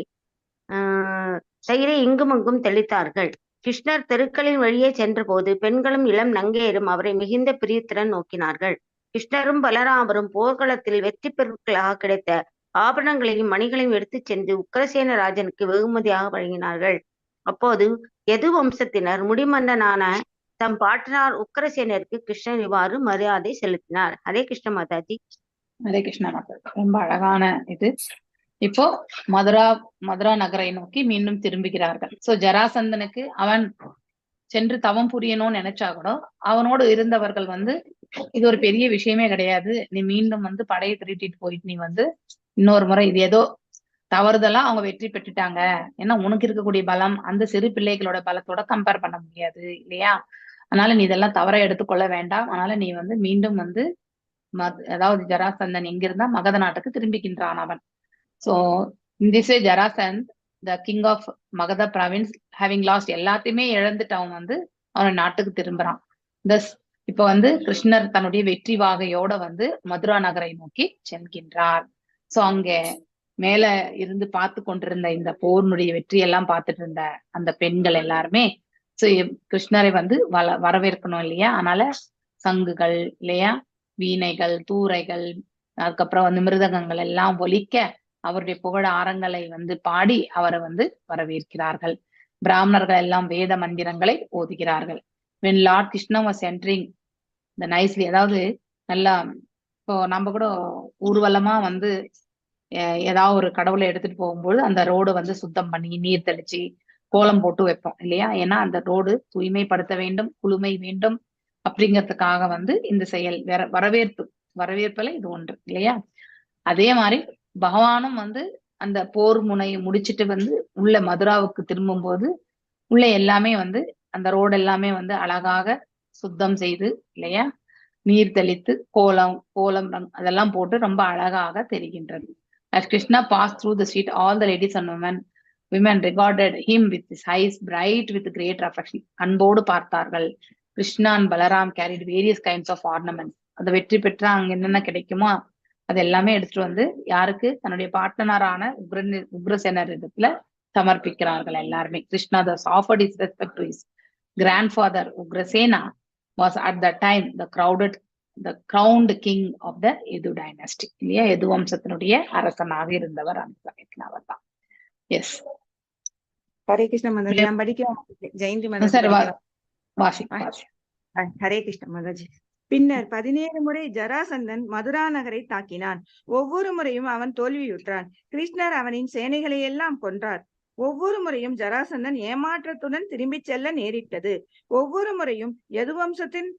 Speaker 4: இங்குமங்கும் தெளித்தார்கள். கிருஷ்ணர் தெருக்களின் வழியே சென்ற போது பெண்களும் இளம் நங்கையரும் அவரை மிகுந்த பிரியத்துடன் நோக்கினார்கள். கிருஷ்ணரும் பலராமரும் போர்க்களத்தில் வெற்றி பெருட்களாக கிடைத்த ஆபரணங்களையும் மணிகளையும் எடுத்துச் சென்று உக்கிரசேன ராஜனுக்கு வெகுமதியாக வழங்கினார்கள். அப்போது யது வம்சத்தினர் முடிமன்னனான தம் பாட்டனார் உக்கிரசேனருக்கு கிருஷ்ணர் இவ்வாறு மரியாதை செலுத்தினார். ஹரே கிருஷ்ண மாதாஜி.
Speaker 1: ஹரே கிருஷ்ண மாதாஜி. ரொம்ப அழகான இது. இப்போ மதுரா நகரை நோக்கி மீண்டும் திரும்புகிறார்கள். சோ ஜராசந்தனுக்கு அவன் சென்று தவம் புரியணும்னு நினைச்சா கூட அவனோடு இருந்தவர்கள் வந்து இது ஒரு பெரிய விஷயமே கிடையாது, நீ மீண்டும் வந்து படையை திருட்டிட்டு போயிட்டு நீ வந்து இன்னொரு முறை இது ஏதோ தவறுதலா அவங்க வெற்றி பெற்றுட்டாங்க, ஏன்னா உனக்கு இருக்கக்கூடிய பலம் அந்த சிறு பிள்ளைகளோட பலத்தோட கம்பேர் பண்ண முடியாது இல்லையா, அதனால நீ இதெல்லாம் தவற எடுத்துக்கொள்ள வேண்டாம், அதனால நீ வந்து மீண்டும் வந்து அதாவது ஜராசந்தன் எங்கிருந்தா மகத நாட்டுக்கு திரும்பிக்கின்றான் அவன். So in this way Jarasandh, the king of Magadha province, having lost எல்லாத்தையுமே இழந்துட்டு அவன் வந்து அவன் நாட்டுக்கு திரும்புறான். thus இப்ப வந்து கிருஷ்ணர் தன்னுடைய வெற்றி வாகையோட வந்து மதுரா நகரை நோக்கி செல்கின்றார். சோ அங்க மேல இருந்து பார்த்து கொண்டிருந்த இந்த போர்னுடைய வெற்றி எல்லாம் பார்த்துட்டு இருந்த அந்த பெண்கள் எல்லாருமே சோ கிருஷ்ணரை வந்து வரவேற்கணும் இல்லையா, அதனால சங்குகள் இல்லையா, வீணைகள், தூரைகள், அதுக்கப்புறம் வந்து மிருதகங்கள் எல்லாம் ஒலிக்க அவருடைய புகழ ஆரங்களை வந்து பாடி அவரை வந்து வரவேற்கிறார்கள். பிராமணர்கள் எல்லாம் வேத மந்திரங்களை ஓதுகிறார்கள். when Lord Krishna was entering the nicely, அதாவது நல்லா இப்போ நம்ம கூட ஊர்வலமா வந்து ஏதாவது ஒரு கடவுளை எடுத்துட்டு போகும்போது அந்த ரோடு வந்து சுத்தம் பண்ணி நீர் தெளிச்சு கோலம் போட்டு வைப்போம் இல்லையா, ஏன்னா அந்த ரோடு தூய்மைப்படுத்த வேண்டும், குளுமை வேண்டும் அப்படிங்கிறதுக்காக வந்து இந்த செயல் வரவேற்புல இது ஒன்று இல்லையா. அதே மாதிரி பகவானும் வந்து அந்த போர் முனையை முடிச்சுட்டு வந்து உள்ள மதுராவுக்கு திரும்பும் போது உள்ள எல்லாமே வந்து அந்த ரோடு எல்லாமே வந்து அழகாக சுத்தம் செய்து இல்லையா, நீர் தெளித்து கோலம் அதெல்லாம் போட்டு ரொம்ப அழகாக தெரிகின்றது. As Krishna passed through the street, all the ladies and women regarded him with his eyes bright with great affection. அன்போடு பார்த்தார்கள். Krishna and Balram carried various kinds of ornaments. அந்த வெற்றி பெற்றா அங்க என்னென்ன கிடைக்குமோ அது எல்லாமே எடுத்துட்டு வந்து யாருக்கு? தன்னுடைய பார்ட்னரான உக்ரசேனர் இடத்துல சமர்ப்பிக்கிறார்கள் எல்லாருமே. Krishna thus offered his respect to his grandfather Ugrasena was at that time the crowned king of the Yadu dynasty. இல்லையா? யது வம்சத்தினுடைய அரசனாக இருந்தவர் அந்த சமயத்துல அவர் தான். எஸ்
Speaker 7: ஹரே கிருஷ்ண மாதாஜி. நான் படிக்கிறேன். ஜெயந்தி மாதாஜி
Speaker 1: சார்
Speaker 7: படிக்கலாம்.
Speaker 1: வாசி.
Speaker 7: ஹரே கிருஷ்ண மாதாஜி. பின்னர் 17 முறை ஜராசந்தன் மதுரா நகரை தாக்கினான். ஒவ்வொரு முறையும் அவன் தோல்வியுற்றான். கிருஷ்ணர் அவனின் சேனைகளை எல்லாம் கொன்றார். ஒவ்வொரு முறையும் ஜராசந்தன் ஏமாற்றத்துடன் திரும்பிச் செல்ல நேரிட்டது. ஒவ்வொரு முறையும் யதுவம்சத்தின்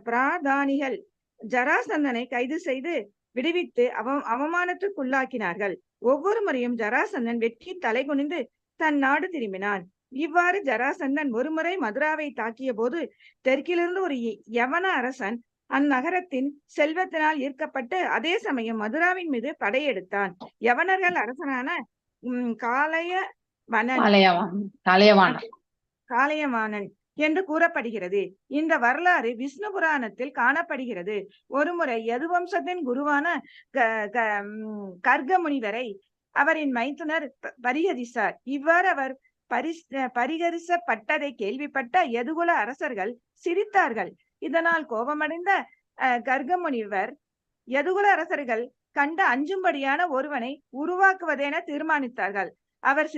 Speaker 7: பிராதானிகள் ஜராசந்தனை கைது செய்து விடுவித்து அவமானத்துக்குள்ளாக்கினார்கள். ஒவ்வொரு முறையும் ஜராசந்தன் வெற்றி தலை குனிந்து தன் நாடு திரும்பினான். இவ்வாறு ஜராசந்தன் ஒருமுறை மதுராவை தாக்கிய போது தெற்கிலிருந்து ஒரு யவன அரசன் அந்நகரத்தின் செல்வத்தினால் ஈர்க்கப்பட்டு அதே சமயம் மதுராவின் மீது படையெடுத்தான். யவனர்கள் அரசனான காளையவாணன் என்று கூறப்படுகிறது. இந்த வரலாறு விஷ்ணு புராணத்தில் காணப்படுகிறது. ஒருமுறை யதுவம்சத்தின் குருவான கர்க முனிவரை அவரின் மைத்துனர் பரிகரித்தார். இவ்வாறு அவர் பரிகரிக்கப்பட்டதை கேள்விப்பட்ட யதுகுல அரசர்கள் சிரித்தார்கள். இதனால் கோபமடைந்த கர்க முனிவர் யதுகுல அரசர்கள் கண்டு அஞ்சும்படியான ஒருவனை உருவாக்குவதென தீர்மானித்தார்கள். அவர்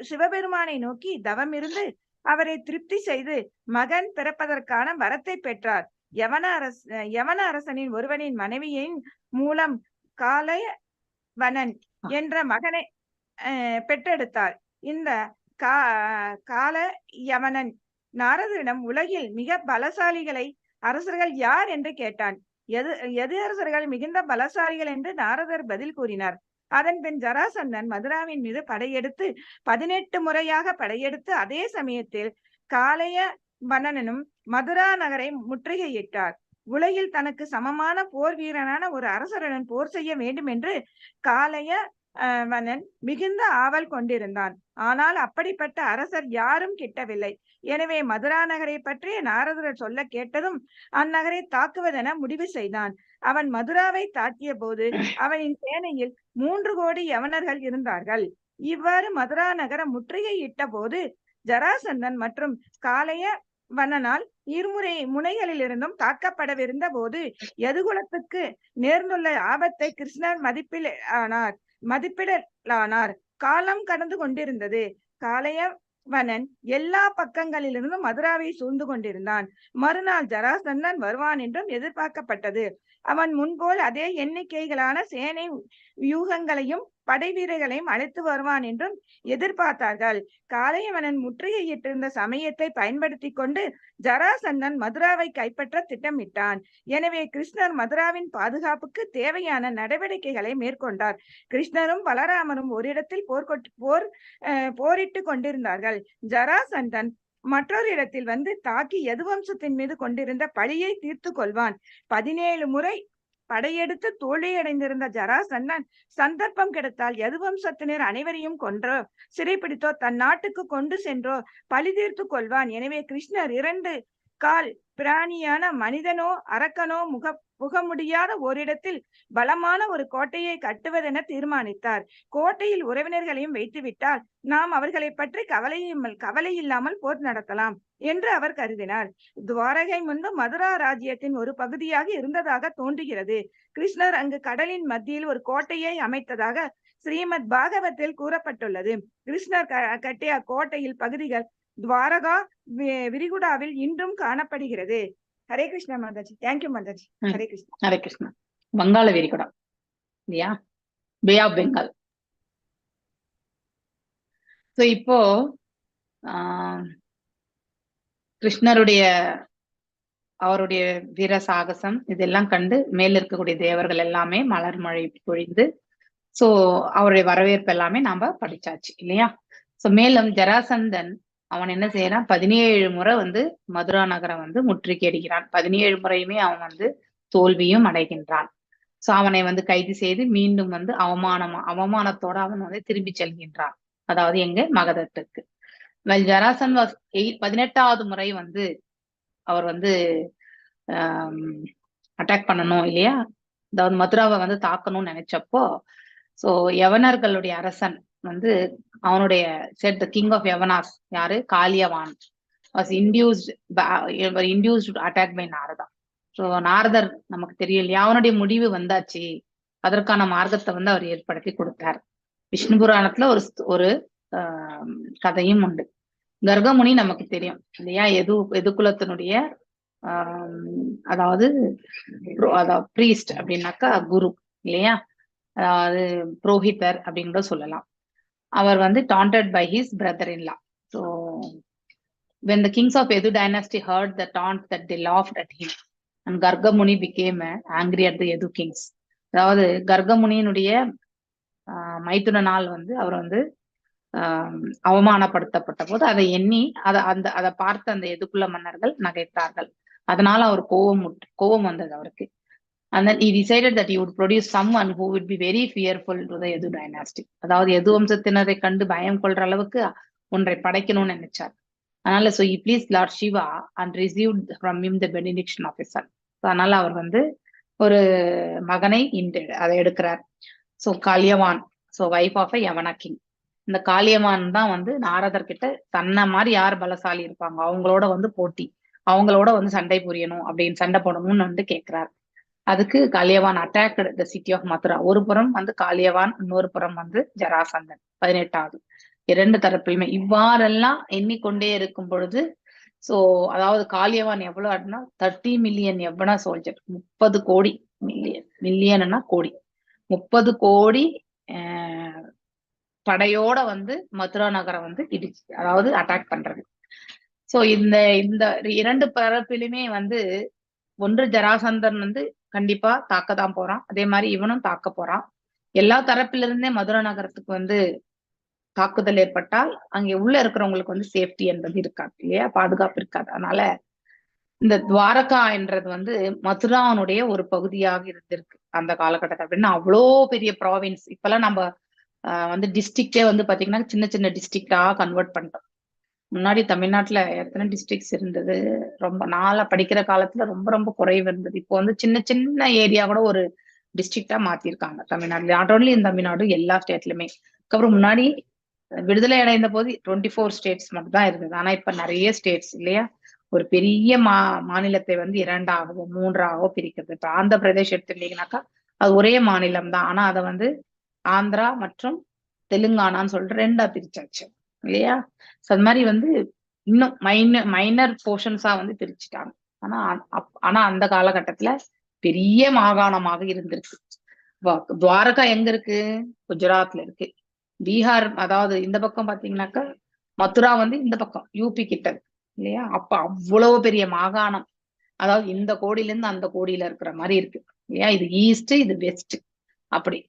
Speaker 7: சிவபெருமானை நோக்கி தவம் இருந்து அவரை திருப்தி செய்து மகன் பிறப்பதற்கான வரத்தை பெற்றார். யவன அரசனின் ஒருவனின் மனைவியின் மூலம் காளையவனன் என்ற மகனை பெற்றெடுத்தார். இந்த காளையவனன் நாரதரிடம் உலகில் மிக பலசாலிகளை அரசர்கள் யார் என்று கேட்டான். எது அரசர்கள் மிகுந்த பலசாலிகள் என்று நாரதர் பதில் கூறினார். அதன் பின் ஜராசந்தன் மதுராவின் மீது படையெடுத்து 18 முறையாக படையெடுத்து அதே சமயத்தில் காளையவனனும் மதுரா நகரை முற்றுகையிட்டார். உலகில் தனக்கு சமமான போர் வீரனான ஒரு அரசருடன் போர் செய்ய வேண்டும் என்று காளையவனன் மிகுந்த ஆவல் கொண்டிருந்தான். ஆனால் அப்படிப்பட்ட அரசர் யாரும் கிட்டவில்லை. எனவே மதுரா நகரை பற்றிய நாரதர் சொல்ல கேட்டதும் அந்நகரை தாக்குவதென முடிவு செய்தான். அவன் மதுராவை தாக்கிய போது அவனின் சேனையில் 3 கோடி யவனர்கள் இருந்தார்கள். இவ்வாறு மதுரா நகரம் முற்றுகையிட்ட போது ஜராசந்தன் மற்றும் காளையவனனால் முனைகளிலிருந்தும் தாக்கப்படவிருந்த போது யதுகுலத்துக்கு நேர்ந்துள்ள ஆபத்தை கிருஷ்ணர் மதிப்பிடலானார். காலம் கடந்து கொண்டிருந்தது. காளையவனன் எல்லா பக்கங்களிலிருந்தும் மதுராவை சூழ்ந்து கொண்டிருந்தான். மறுநாள் ஜராசந்தன் வருவான் என்றும் எதிர்பார்க்கப்பட்டது. அவன் முன்போல் அதே எண்ணிக்கைகளான சேனை வியூகங்களையும் படை வீரர்களையும் அழைத்து வருவான் என்றும் எதிர்பார்த்தார்கள். காளையவனன் முற்றுகையிட்டிருந்த சமயத்தை பயன்படுத்தி கொண்டு ஜராசந்தன் மதுராவை கைப்பற்ற திட்டமிட்டான். எனவே கிருஷ்ணர் மதுராவின் பாதுகாப்புக்கு தேவையான நடவடிக்கைகளை மேற்கொண்டார். கிருஷ்ணரும் பலராமரும் ஒரு இடத்தில் போரிட்டு கொண்டிருந்தார்கள். ஜராசந்தன் மற்றொரு இடத்தில் வந்து தாக்கி யதுவம்சத்தின் மீது கொண்டிருந்த பழியை தீர்த்து கொள்வான். 17 முறை படையெடுத்து தோல்வியடைந்திருந்த ஜராசந்தன் சந்தர்ப்பம் கிடைத்தால் யதுவம்சத்தினர் அனைவரையும் கொன்றோ சிறைப்பிடித்தோ தன் நாட்டுக்கு கொண்டு சென்றோ பழி தீர்த்து கொள்வான். எனவே கிருஷ்ணர் 2 கால் பிராணியான மனிதனோ அரக்கனோ புக முடியாத ஓரிடத்தில் பலமான ஒரு கோட்டையை கட்டுவதென தீர்மானித்தார். கோட்டையில் உறவினர்களையும் வைத்துவிட்டால் நாம் அவர்களை பற்றி கவலை இல்லாமல் போர் நடத்தலாம் என்று அவர் கருதினார். துவாரகை முன்பு மதுரா ராஜ்யத்தின் ஒரு பகுதியாக இருந்ததாக தோன்றுகிறது. கிருஷ்ணர் அங்கு கடலின் மத்தியில் ஒரு கோட்டையை அமைத்ததாக ஸ்ரீமத் பாகவத்தில் கூறப்பட்டுள்ளது. கிருஷ்ணர் கட்டிய கோட்டையில் பகுதிகள் துவாரகா விரிகுடாவில் இன்றும் காணப்படுகிறது. ஹரே கிருஷ்ணா மாதாஜி. தேங்க்யூ மாதாஜி. ஹரே கிருஷ்ணா.
Speaker 1: ஹரே கிருஷ்ணா. வங்காள விரிகுடா இல்லையா? Bay of Bengal. சோ இப்போ கிருஷ்ணருடைய அவருடைய வீர சாகசம் இதெல்லாம் கண்டு மேல இருக்கக்கூடிய தேவர்கள் எல்லாமே மலர் மழை பொழிந்து சோ அவருடைய வரவேற்பு எல்லாமே நாம படிச்சாச்சு இல்லையா? சோ மேலும் ஜராசந்தன் அவன் என்ன செய்யறான்? 17 முறை வந்து மதுரா நகரம் வந்து முற்றுகையிடுகிறான். 17 முறையுமே அவன் தோல்வியும் அடைகின்றான். சோ அவனை கைது செய்து மீண்டும் அவமானத்தோட அவன் திரும்பி செல்கின்றான். அதாவது எங்க மகதத்துக்கு. ஜராசந்த் 18வது முறை அவர் அட்டாக் பண்ணணும் இல்லையா? அதாவது மதுராவை வந்து தாக்கணும்னு நினைச்சப்போ, சோ யவனர்களுடைய அரசன் வந்து அவனுடைய set the king of Yavanas யாரு, Kalayavan was induced attack by Narada. So Naradar நமக்கு தெரியும் இல்லையா, அவனுடைய முடிவு வந்தாச்சு, அதற்கான மார்க்கத்தை வந்து அவர் ஏற்படுத்தி கொடுத்தார். விஷ்ணு புராணத்துல ஒரு ஒரு கதையும் உண்டு. கர்கமுனி நமக்கு தெரியும் இல்லையா, எது குலத்தினுடைய அதாவது பிரீஸ்ட் அப்படின்னாக்கா குரு இல்லையா, அதாவது புரோஹிதர் அப்படின்னு கூட சொல்லலாம். அவர் வந்து taunted by his brother-in-law. So when the kings of Edu dynasty heard the taunt that, they laughed at him and Gargamuni became angry at the Edu kings. அதாவது கர்கமுனியினுடைய மைத்துனால் வந்து அவர் வந்து அவமானப்படுத்தப்பட்ட போது அதை எண்ணி அதை பார்த்து அந்த எதுக்குள்ள மன்னர்கள் நகைத்தார்கள். அதனால அவர் கோபம் வந்தது அவருக்கு. And then he decided that he would produce someone who would be very fearful to the Edu dynasty. அதாவது எது வம்சத்தினரை கண்டு பயம் கொள்ற அளவுக்கு ஒன்றை படைக்கணும்னு நினைச்சார். அதனால so he pleased Lord Shiva and received from him the benediction of his son. அதனால அவர் வந்து ஒரு மகனை அதை எடுக்கிறார். So Kalayavan, so wife of Yavana king. இந்த காளியவான் தான் வந்து நாரதர் கிட்ட தன்னை மாதிரி யார் பலசாலி இருப்பாங்க அவங்களோட வந்து போட்டி, அவங்களோட வந்து சண்டை புரியணும் அப்படின்னு, சண்டை போடணும்னு வந்து கேட்கிறார். அதுக்கு Kalayavan attacked the city of Mathura. ஒரு புறம் வந்து காளியவான், இன்னொரு புறம் வந்து ஜராசந்தன். 18வது. இரண்டு தரப்பிலுமே இவ்வாறெல்லாம் எண்ணிக்கொண்டே இருக்கும் பொழுது, சோ அதாவது காளியவான் எவ்வளவு ஆடுனா 30 மில்லியன் யவன சோல்ஜர், 30 கோடி, மில்லியன்னா கோடி, 30 கோடி படையோட வந்து மதுரா நகரம் வந்து இடிச்சு, அதாவது அட்டாக் பண்றது. சோ இந்த இரண்டு தரப்பிலுமே வந்து ஒன்று ஜராசந்தன் வந்து கண்டிப்பா தாக்கதான் போறான், அதே மாதிரி இவனும் தாக்க போறான். எல்லா தரப்பிலிருந்தே மதுரா நகரத்துக்கு வந்து தாக்குதல் ஏற்பட்டால் அங்கே உள்ள இருக்கிறவங்களுக்கு வந்து சேஃப்டி என்பது இருக்காது இல்லையா, பாதுகாப்பு இருக்காது. அதனால இந்த துவாரகா என்றது வந்து மதுரானுடைய ஒரு பகுதியாக இருந்திருக்கு அந்த காலகட்டத்தில். அப்படின்னா அவ்வளோ பெரிய ப்ராவின்ஸ். இப்பெல்லாம் நம்ம வந்து டிஸ்ட்ரிக்டே வந்து பாத்தீங்கன்னா சின்ன சின்ன டிஸ்ட்ரிக்டா கன்வெர்ட் பண்ணிட்டோம். முன்னாடி தமிழ்நாட்டுல எத்தனை டிஸ்ட்ரிக்ட்ஸ் இருந்தது, ரொம்ப நாளா படிக்கிற காலத்துல ரொம்ப ரொம்ப குறைவு இருந்தது. இப்போ வந்து சின்ன சின்ன ஏரியா கூட ஒரு டிஸ்ட்ரிக்டா மாத்திருக்காங்க தமிழ்நாட்டுல. நாட் ஓன்லி இன் தமிழ்நாடு, எல்லா ஸ்டேட்லயுமே. அதுக்கப்புறம் முன்னாடி விடுதலை அடைந்த போது 24 ஸ்டேட்ஸ் மட்டும் தான் இருந்தது. ஆனா இப்ப நிறைய ஸ்டேட்ஸ் இல்லையா, ஒரு பெரிய மாநிலத்தை வந்து 2ஆகவோ 3ஆகவோ பிரிக்கிறது. இப்ப ஆந்திர பிரதேஷ் எடுத்துட்டீங்கன்னாக்கா அது ஒரே மாநிலம் தான், ஆனா அதை வந்து ஆந்திரா மற்றும் தெலுங்கானான்னு சொல்லிட்டு 2ஆ பிரிச்சாச்சு இல்லையா. அது மாதிரி வந்து இன்னும் மைனர் போர்ஷன்ஸா வந்து பிரிச்சுட்டாங்க. ஆனா அந்த காலகட்டத்துல பெரிய மாகாணமாக இருந்திருக்கு. துவாரகா எங்க இருக்கு, குஜராத்ல இருக்கு. பீகார், அதாவது இந்த பக்கம் பாத்தீங்கன்னாக்கா மதுரா வந்து இந்த பக்கம் யூபி கிட்ட இருக்கு இல்லையா. அப்ப அவ்வளவு பெரிய மாகாணம், அதாவது இந்த கோடியில இருந்து அந்த கோடியில இருக்கிற மாதிரி இருக்கு இல்லையா. இது ஈஸ்ட், இது வெஸ்ட், அப்படி.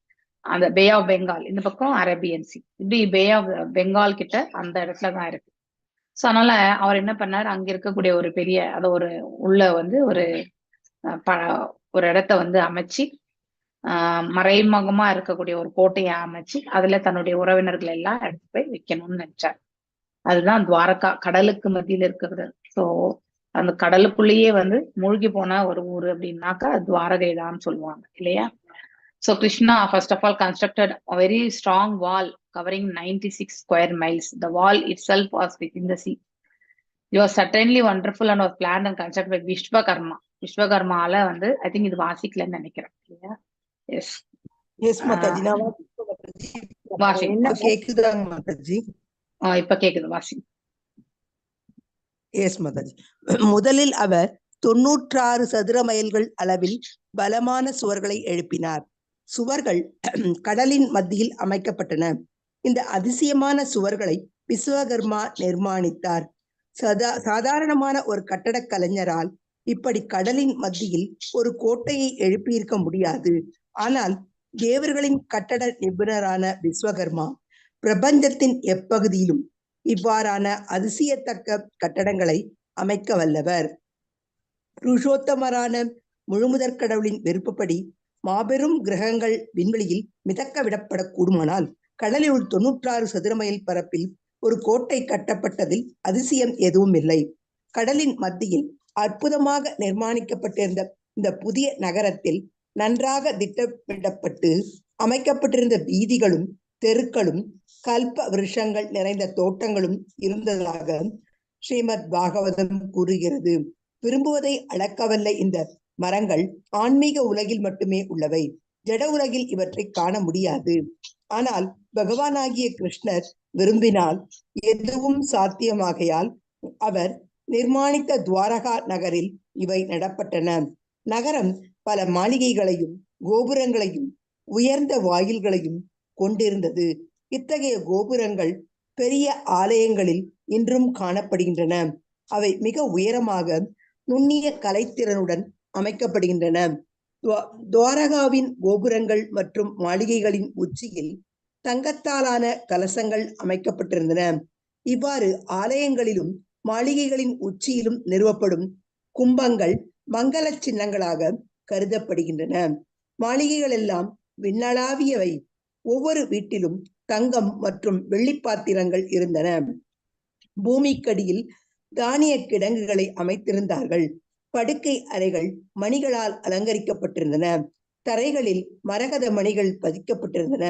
Speaker 1: அந்த பே ஆஃப் பெங்கால் இந்த பக்கம் அரேபியன் சி, இப்படி பே ஆஃப் பெங்கால் கிட்ட அந்த இடத்துலதான் இருக்கு. சோ அதனால அவர் என்ன பண்ணாரு, அங்க இருக்கக்கூடிய ஒரு பெரிய அதை ஒரு உள்ள வந்து ஒரு இடத்த வந்து அமைச்சு, மறைமுகமா இருக்கக்கூடிய ஒரு கோட்டையை அமைச்சு அதுல தன்னுடைய உறவினர்கள் எல்லாம் எடுத்து போய் வைக்கணும்னு நினைச்சார். அதுதான் துவாரகா, கடலுக்கு மத்தியில இருக்கிறது. சோ அந்த கடலுக்குள்ளேயே வந்து மூழ்கி போன ஒரு ஊரு அப்படின்னாக்கா துவாரகை தான் சொல்லுவாங்க இல்லையா. So Krishna first of all constructed a very strong wall covering 96 square miles. The wall itself was within the sea. It was certainly wonderful and was planned and constructed by Vishwakarma. Vishwakarmaல வந்து I think இது வாசிக்கலன்னு நினைக்கிறேன் இல்லையா. S
Speaker 8: S Mataji, நான்
Speaker 1: வாசி.
Speaker 8: கேக்குதாங்க மாதாஜி?
Speaker 1: இப்ப கேக்குது, வாசி.
Speaker 8: எஸ் மாதாஜி. முதலில் அவர் 96 சதுர மைல்கள் அளவில் பலமான சுவர்களை எழுப்பினார். சுவர்கள் கடலின் மத்தியில் அமைக்கப்பட்டன. இந்த அதிசயமான சுவர்களை விஸ்வகர்மா நிர்மாணித்தார். சாதாரணமான ஒரு கட்டடக் கலைஞரால் இப்படி கடலின் மத்தியில் ஒரு கோட்டையை எழுப்பியிருக்க முடியாது. ஆனால் தேவர்களின் கட்டட நிபுணரான விஸ்வகர்மா பிரபஞ்சத்தின் எப்பகுதியிலும் இவ்வாறான அதிசயத்தக்க கட்டடங்களை அமைக்க வல்லவர். புருஷோத்தமரான முழுமுதற் கடவுளின் விருப்பப்படி மாபெரும் கிரகங்கள் விண்வெளியில் மிதக்க விடப்படக்கூடுமானால் கடலில் உள்ள 96 சதுர மைல் பரப்பில் ஒரு கோட்டை கட்டப்பட்டதில் அதிசயம் எதுவும் இல்லை. கடலின் மத்தியில் அற்புதமாக நிர்மாணிக்கப்பட்டிருந்த இந்த புதிய நகரத்தில் நன்றாக திட்டமிடப்பட்டு அமைக்கப்பட்டிருந்த வீதிகளும் தெருக்களும் கல்ப விருஷங்கள் நிறைந்த தோட்டங்களும் இருந்ததாக ஸ்ரீமத் பாகவதம் கூறுகிறது. விரும்புவதை அளக்கவல்ல இந்த மரங்கள் ஆன்மீக உலகில் மட்டுமே உள்ளவை. ஜட உலகில் இவற்றை காண முடியாது. ஆனால் பகவானாகிய கிருஷ்ணர் விரும்பினால் எதுவும் சாத்தியமாகையால் அவர் நிர்மாணித்த துவாரகா நகரில் இவை நடப்பட்டன. நகரம் பல மாளிகைகளையும் கோபுரங்களையும் உயர்ந்த வாயில்களையும் கொண்டிருந்தது. இத்தகைய கோபுரங்கள் பெரிய ஆலயங்களில் இன்றும் காணப்படுகின்றன. அவை மிக உயரமாக நுண்ணிய கலைத்திறனுடன் அமைக்கப்படுகின்றன. துவாரகாவின் கோபுரங்கள் மற்றும் மாளிகைகளின் உச்சியில் தங்கத்தாலான கலசங்கள் அமைக்கப்பட்டிருந்தன. இவ்வாறு ஆலயங்களிலும் மாளிகைகளின் உச்சியிலும் நிறுவப்படும் கும்பங்கள் மங்கள சின்னங்களாக கருதப்படுகின்றன. மாளிகைகள் எல்லாம் விண்ணளாவியவை. ஒவ்வொரு வீட்டிலும் தங்கம் மற்றும் வெள்ளிப்பாத்திரங்கள் இருந்தன. பூமிக்கடியில் தானிய கிடங்குகளை அமைத்திருந்தார்கள். படுக்கை அறைகள் மணிகளால் அலங்கரிக்கப்பட்டிருந்தன. தரைகளில் மரகத மணிகள் பதிக்கப்பட்டிருந்தன.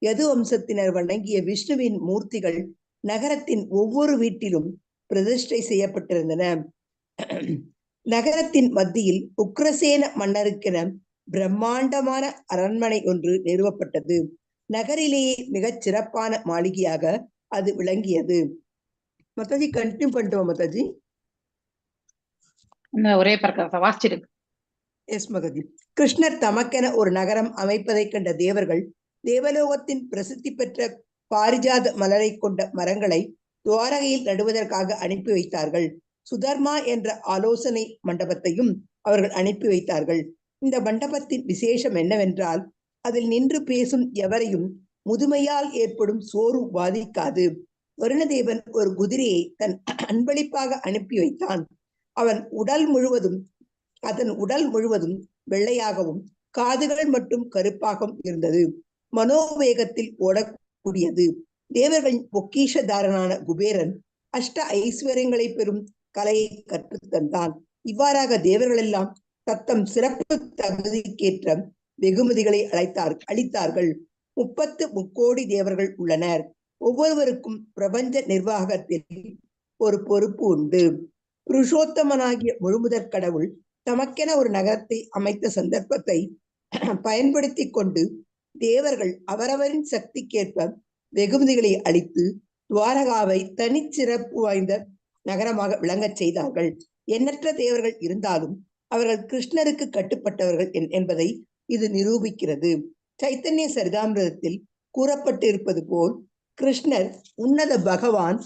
Speaker 8: யது வம்சத்தினர் வணங்கிய விஷ்ணுவின் மூர்த்திகள் நகரத்தின் ஒவ்வொரு வீட்டிலும் பிரதிஷ்டை செய்யப்பட்டிருந்தன. நகரத்தின் மத்தியில் உக்ரசேன மன்னருக்கென பிரம்மாண்டமான அரண்மனை ஒன்று நிறுவப்பட்டது. நகரிலேயே மிகச் சிறப்பான மாளிகையாக அது விளங்கியது. மத்தாஜி கண்டினியூ பண்ணிட்டோம் மத்தாஜி.
Speaker 1: ஒரே பக்கத்தை வாசிச்சிருக்கு.
Speaker 8: எஸ் மகதி. கிருஷ்ணர் தமக்கென ஒரு நகரம் அமைப்பதை கண்ட தேவர்கள் தேவலோகத்தின் பிரசித்தி பெற்ற பாரிஜாத மலரை கொண்ட மரங்களை துவாரகையில் நடுவதற்காக அனுப்பி வைத்தார்கள். சுதர்மா என்ற ஆலோசனை மண்டபத்தையும் அவர்கள் அனுப்பி வைத்தார்கள். இந்த மண்டபத்தின் விசேஷம் என்னவென்றால் அதில் நின்று பேசும் எவரையும் முதுமையால் ஏற்படும் சோர்வு பாதிக்காது. வருணதேவன் ஒரு குதிரையை தன் அன்பளிப்பாக அனுப்பி வைத்தான். அதன் உடல் முழுவதும் வெள்ளையாகவும் காதுகள் மட்டும் கருப்பாகவும் இருந்தது. மனோவேகத்தில் ஓடக்கூடியது. தேவர்களின் பொக்கிஷதாரனான குபேரன் அஷ்ட ஐஸ்வர்யங்களை பெறும் கலையை கற்றுத்தந்தான். இவ்வாறாக தேவர்கள் எல்லாம் தத்தம் சிறப்பு தகுதிக்கேற்ற வெகுமதிகளை அளித்தார்கள். 30 கோடி தேவர்கள் உள்ளனர். ஒவ்வொருவருக்கும் பிரபஞ்ச நிர்வாகத்தில் ஒரு பொறுப்பு உண்டு. புருஷோத்தமனாகிய முழுமுதற் கடவுள் தமக்கென ஒரு நகரத்தை அமைத்த சந்தர்ப்பத்தை பயன்படுத்தி கொண்டு தேவர்கள் அவரவரின் சக்திக்கேற்ப வெகுமதிகளை அளித்து துவாரகாவை தனிச்சிறப்பு வாய்ந்த நகரமாக விளங்கச் செய்தார்கள். எண்ணற்ற தேவர்கள் இருந்தாலும் அவர்கள் கிருஷ்ணருக்கு கட்டுப்பட்டவர்கள் என்பதை இது நிரூபிக்கிறது. சைத்தன்ய சரிதாமிரதத்தில் கூறப்பட்டிருப்பது போல் கிருஷ்ணர் உன்னத பகவான்,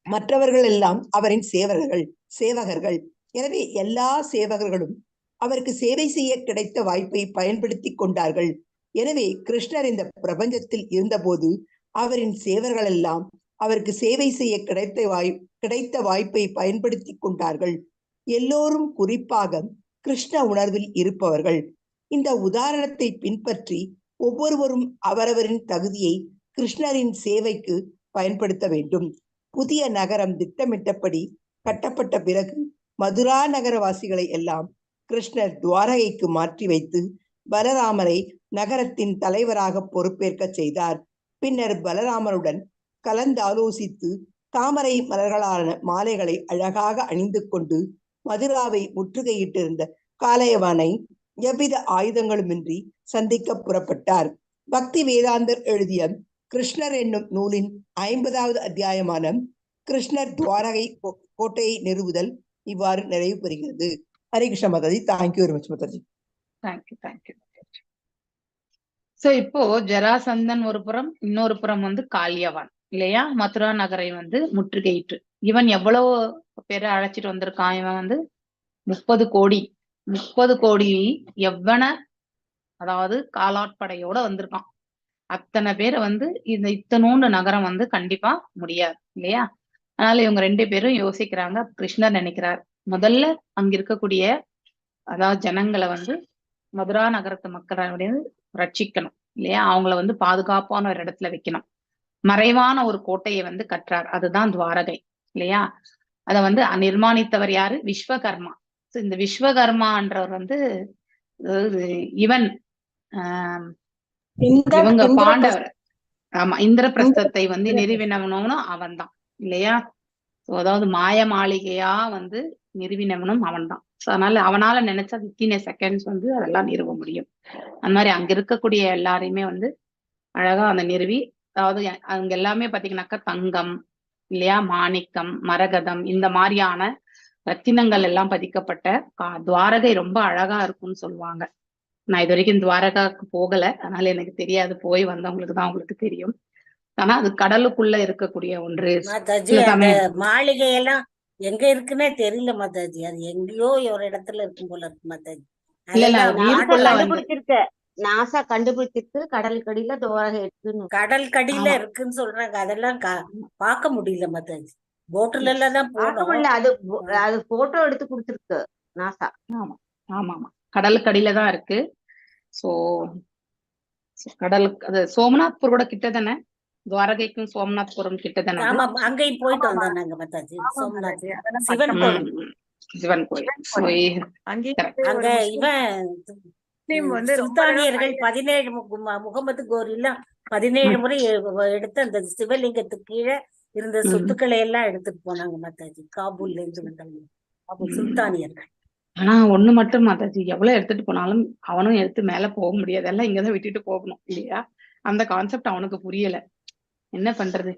Speaker 8: மற்றவர்கள் எல்லாம் அவரின் சேவகர்கள். எனவே எல்லா சேவகர்களும் அவருக்கு சேவை செய்ய கிடைத்த வாய்ப்பை பயன்படுத்தி கொண்டார்கள். எனவே கிருஷ்ணர் இந்த பிரபஞ்சத்தில் இருந்தபோது அவரின் சேவர்கள் எல்லாம் அவருக்கு சேவை செய்ய கிடைத்த வாய்ப்பை பயன்படுத்தி கொண்டார்கள். எல்லோரும் குறிப்பாக கிருஷ்ண உணர்வில் இருப்பவர்கள். இந்த உதாரணத்தை பின்பற்றி ஒவ்வொருவரும் அவரவரின் தகுதியை கிருஷ்ணரின் சேவைக்கு பயன்படுத்த வேண்டும். புதிய நகரம் திட்டமிட்டபடி கட்டப்பட்ட பிறகு மதுரா நகரவாசிகளை எல்லாம் கிருஷ்ணர் துவாரகைக்கு மாற்றி வைத்து பலராமரை நகரத்தின் தலைவராக பொறுப்பேற்க செய்தார். பின்னர் பலராமருடன் கலந்தாலோசித்து தாமரை மலர்களான மாலைகளை அழகாக அணிந்து கொண்டு மதுராவை முற்றுகையிட்டிருந்த காளையவனை எவ்வித ஆயுதங்களுமின்றி சந்திக்க புறப்பட்டார். பக்தி வேதாந்தர் எழுதிய கிருஷ்ணர் என்னும் நூலின் 50வது அத்தியாயமான கிருஷ்ணர் துவாரகை கோட்டையை நிறுவுதல் இவ்வாறு நிறைவு பெறுகிறது. Hare Krishna Mataji. Thank you very much Mataji.
Speaker 1: Thank you. So இப்போ ஜராசந்தன் ஒரு புறம், இன்னொரு புறம் காளியவன் இல்லையா, மதுரா நகரை முற்றுகையிட்டு இவன் எவ்வளவு பேரை அழைச்சிட்டு வந்திருக்கான். இவன் 30 கோடி எவ்வன, அதாவது காலாட்படையோட வந்திருக்கான். அத்தனை பேரை இந்த இத்தனோண்டு நகரம் கண்டிப்பா முடியாது இல்லையா. அதனால இவங்க 2 பேரும் யோசிக்கிறாங்க. கிருஷ்ணர் நினைக்கிறார், முதல்ல அங்க இருக்கக்கூடிய அதாவது ஜனங்களை மதுரா நகரத்து மக்களை ரட்சிக்கணும் இல்லையா, அவங்கள பாதுகாப்பான ஒரு இடத்துல வைக்கணும். மறைவான ஒரு கோட்டையை கட்டுறார், அதுதான் துவாரகை இல்லையா. அத நிர்மாணித்தவர் யாரு? விஸ்வகர்மா. இந்த விஸ்வகர்மான்றவர் அதாவது இவன்
Speaker 2: இந்த
Speaker 1: இவங்க
Speaker 2: இந்திரபிரஸ்த
Speaker 1: பாண்டவர், ஆமா இந்திரபிரஸ்தத்தை வந்து நிறுவினவனும் அவன் தான் இல்லையா? So, அதாவது மாய மாளிகையா வந்து நிறுவினவனும் அவன் தான். ஸோ அதனால அவனால நினைச்சா வித்தின் செகண்ட்ஸ் வந்து அதெல்லாம் நிறுவ முடியும். அந்த மாதிரி அங்க இருக்கக்கூடிய எல்லாரையுமே வந்து அழகா அந்த நிறுவி, அதாவது அங்க எல்லாமே பாத்தீங்கன்னாக்கா தங்கம் இல்லையா, மாணிக்கம், மரகதம், இந்த மாதிரியான ரத்தினங்கள் எல்லாம் பதிக்கப்பட்ட துவாரகை ரொம்ப அழகா இருக்கும்னு சொல்லுவாங்க. நான் இது வரைக்கும் துவாரகாவுக்கு போகல, அதனால எனக்கு தெரியாது. போய் வந்தவங்களுக்கு தான் உங்களுக்கு தெரியும். ஆனா அது கடலுக்குள்ள இருக்கக்கூடிய ஒன்று.
Speaker 6: மாதாஜி
Speaker 1: சில
Speaker 6: அந்த
Speaker 1: சமயம்
Speaker 6: மாளிகை எல்லாம் எங்க இருக்குன்னே தெரியல மாதாஜி. அது எங்கேயோ ஒரு இடத்துல இருக்கும் போல இருக்கு மாதாஜி.
Speaker 1: இல்ல இல்ல
Speaker 6: அதெல்லாம்
Speaker 4: நாசா
Speaker 1: நீருக்குள்ள வந்து
Speaker 4: கண்டுபிடிச்சிருக்கு. நாசா கண்டுபிடிச்சிருக்கு கடலுக்கடியில துவாரகை இருக்குன்னு.
Speaker 6: கடல் கடியில
Speaker 1: ஆமா
Speaker 6: இருக்குன்னு சொல்றாங்க. அதெல்லாம் பார்க்க முடியல மாதாஜி. போட்டுல எல்லாம் தான்
Speaker 4: பார்க்க
Speaker 6: போனோம்.
Speaker 4: முடியல. அது போட்டோ எடுத்து கொடுத்துருக்கு நாசா.
Speaker 1: ஆமா ஆமா ஆமா கடலுக்கடியில தான் இருக்கு. சோ கடலுக்கு அது சோமநாத்பூர் கூட கிட்ட தானே, துவாரகைக்கும் சோமநாத்புரம் கிட்ட தானே அது.
Speaker 6: ஆமா அங்கேயும் போயிட்டு வந்தோம் நாங்க மாதாஜி. சோம்நாத் சிவன் கோயில்.
Speaker 1: சிவன் கோயில். So,
Speaker 7: அங்கேயே
Speaker 1: correct.
Speaker 7: ஒரு
Speaker 6: அங்க இவன்
Speaker 7: முஸ்லீம் வந்து ரொம்ப தடவை
Speaker 6: சுல்தானியர்கள் 17 முகமது கோரில்லா 17 முறை எடுத்து அந்த சிவலிங்கத்துக்கு கீழே இருந்த சொத்துக்களை எல்லாம் எடுத்துட்டு போனாங்க மாதாஜி. காபூல்ல இருந்து வந்தாங்க காபூல் சுல்தானியர்கள்.
Speaker 1: ஆனா ஒண்ணு மட்டும் மாதாஜி, எவ்வளவு எடுத்துட்டு போனாலும் அவனும் எடுத்து மேல போக முடியாது. எல்லாம் இங்கதான் விட்டுட்டு போகணும் இல்லையா? அந்த கான்செப்ட் அவனுக்கு புரியல. என்ன பண்றது?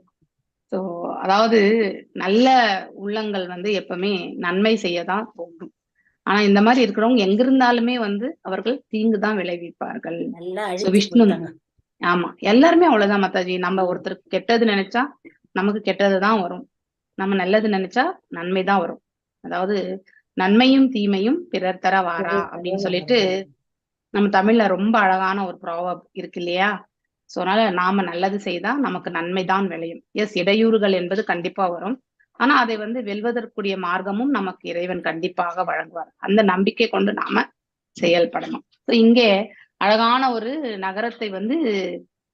Speaker 1: சோ அதாவது நல்ல உள்ளங்கள் வந்து எப்பவுமே நன்மை செய்யதான் தோன்றும். ஆனா இந்த மாதிரி இருக்கிறவங்க எங்க இருந்தாலுமே வந்து அவர்கள் தீங்கு தான் விளைவிப்பார்கள்.
Speaker 6: நல்லா
Speaker 1: சோ
Speaker 6: அழிச்சு
Speaker 1: விஷ்ணு,
Speaker 6: போயிட்டாங்க.
Speaker 1: ஆமா எல்லாருமே அவ்வளவுதான் மாதாஜி. நம்ம ஒருத்தருக்கு கெட்டது நினைச்சா நமக்கு கெட்டதுதான் வரும், நம்ம நல்லது நினைச்சா நன்மைதான் வரும். அதாவது நன்மையும் தீமையும் பிறர் தர வாரா அப்படின்னு சொல்லிட்டு நம்ம தமிழ்ல ரொம்ப அழகான ஒரு ப்ராவர்ப் இருக்கு இல்லையா? சோ அதனால நாம நல்லது செய்தா நமக்கு நன்மைதான் விளையும். எஸ், இடையூறுகள் என்பது கண்டிப்பா வரும். ஆனா அதை வந்து வெல்வதற்குரிய மார்க்கமும் நமக்கு இறைவன் கண்டிப்பாக வழங்குவார். அந்த நம்பிக்கை கொண்டு நாம செயல்படணும். ஸோ இங்கே அழகான ஒரு நகரத்தை வந்து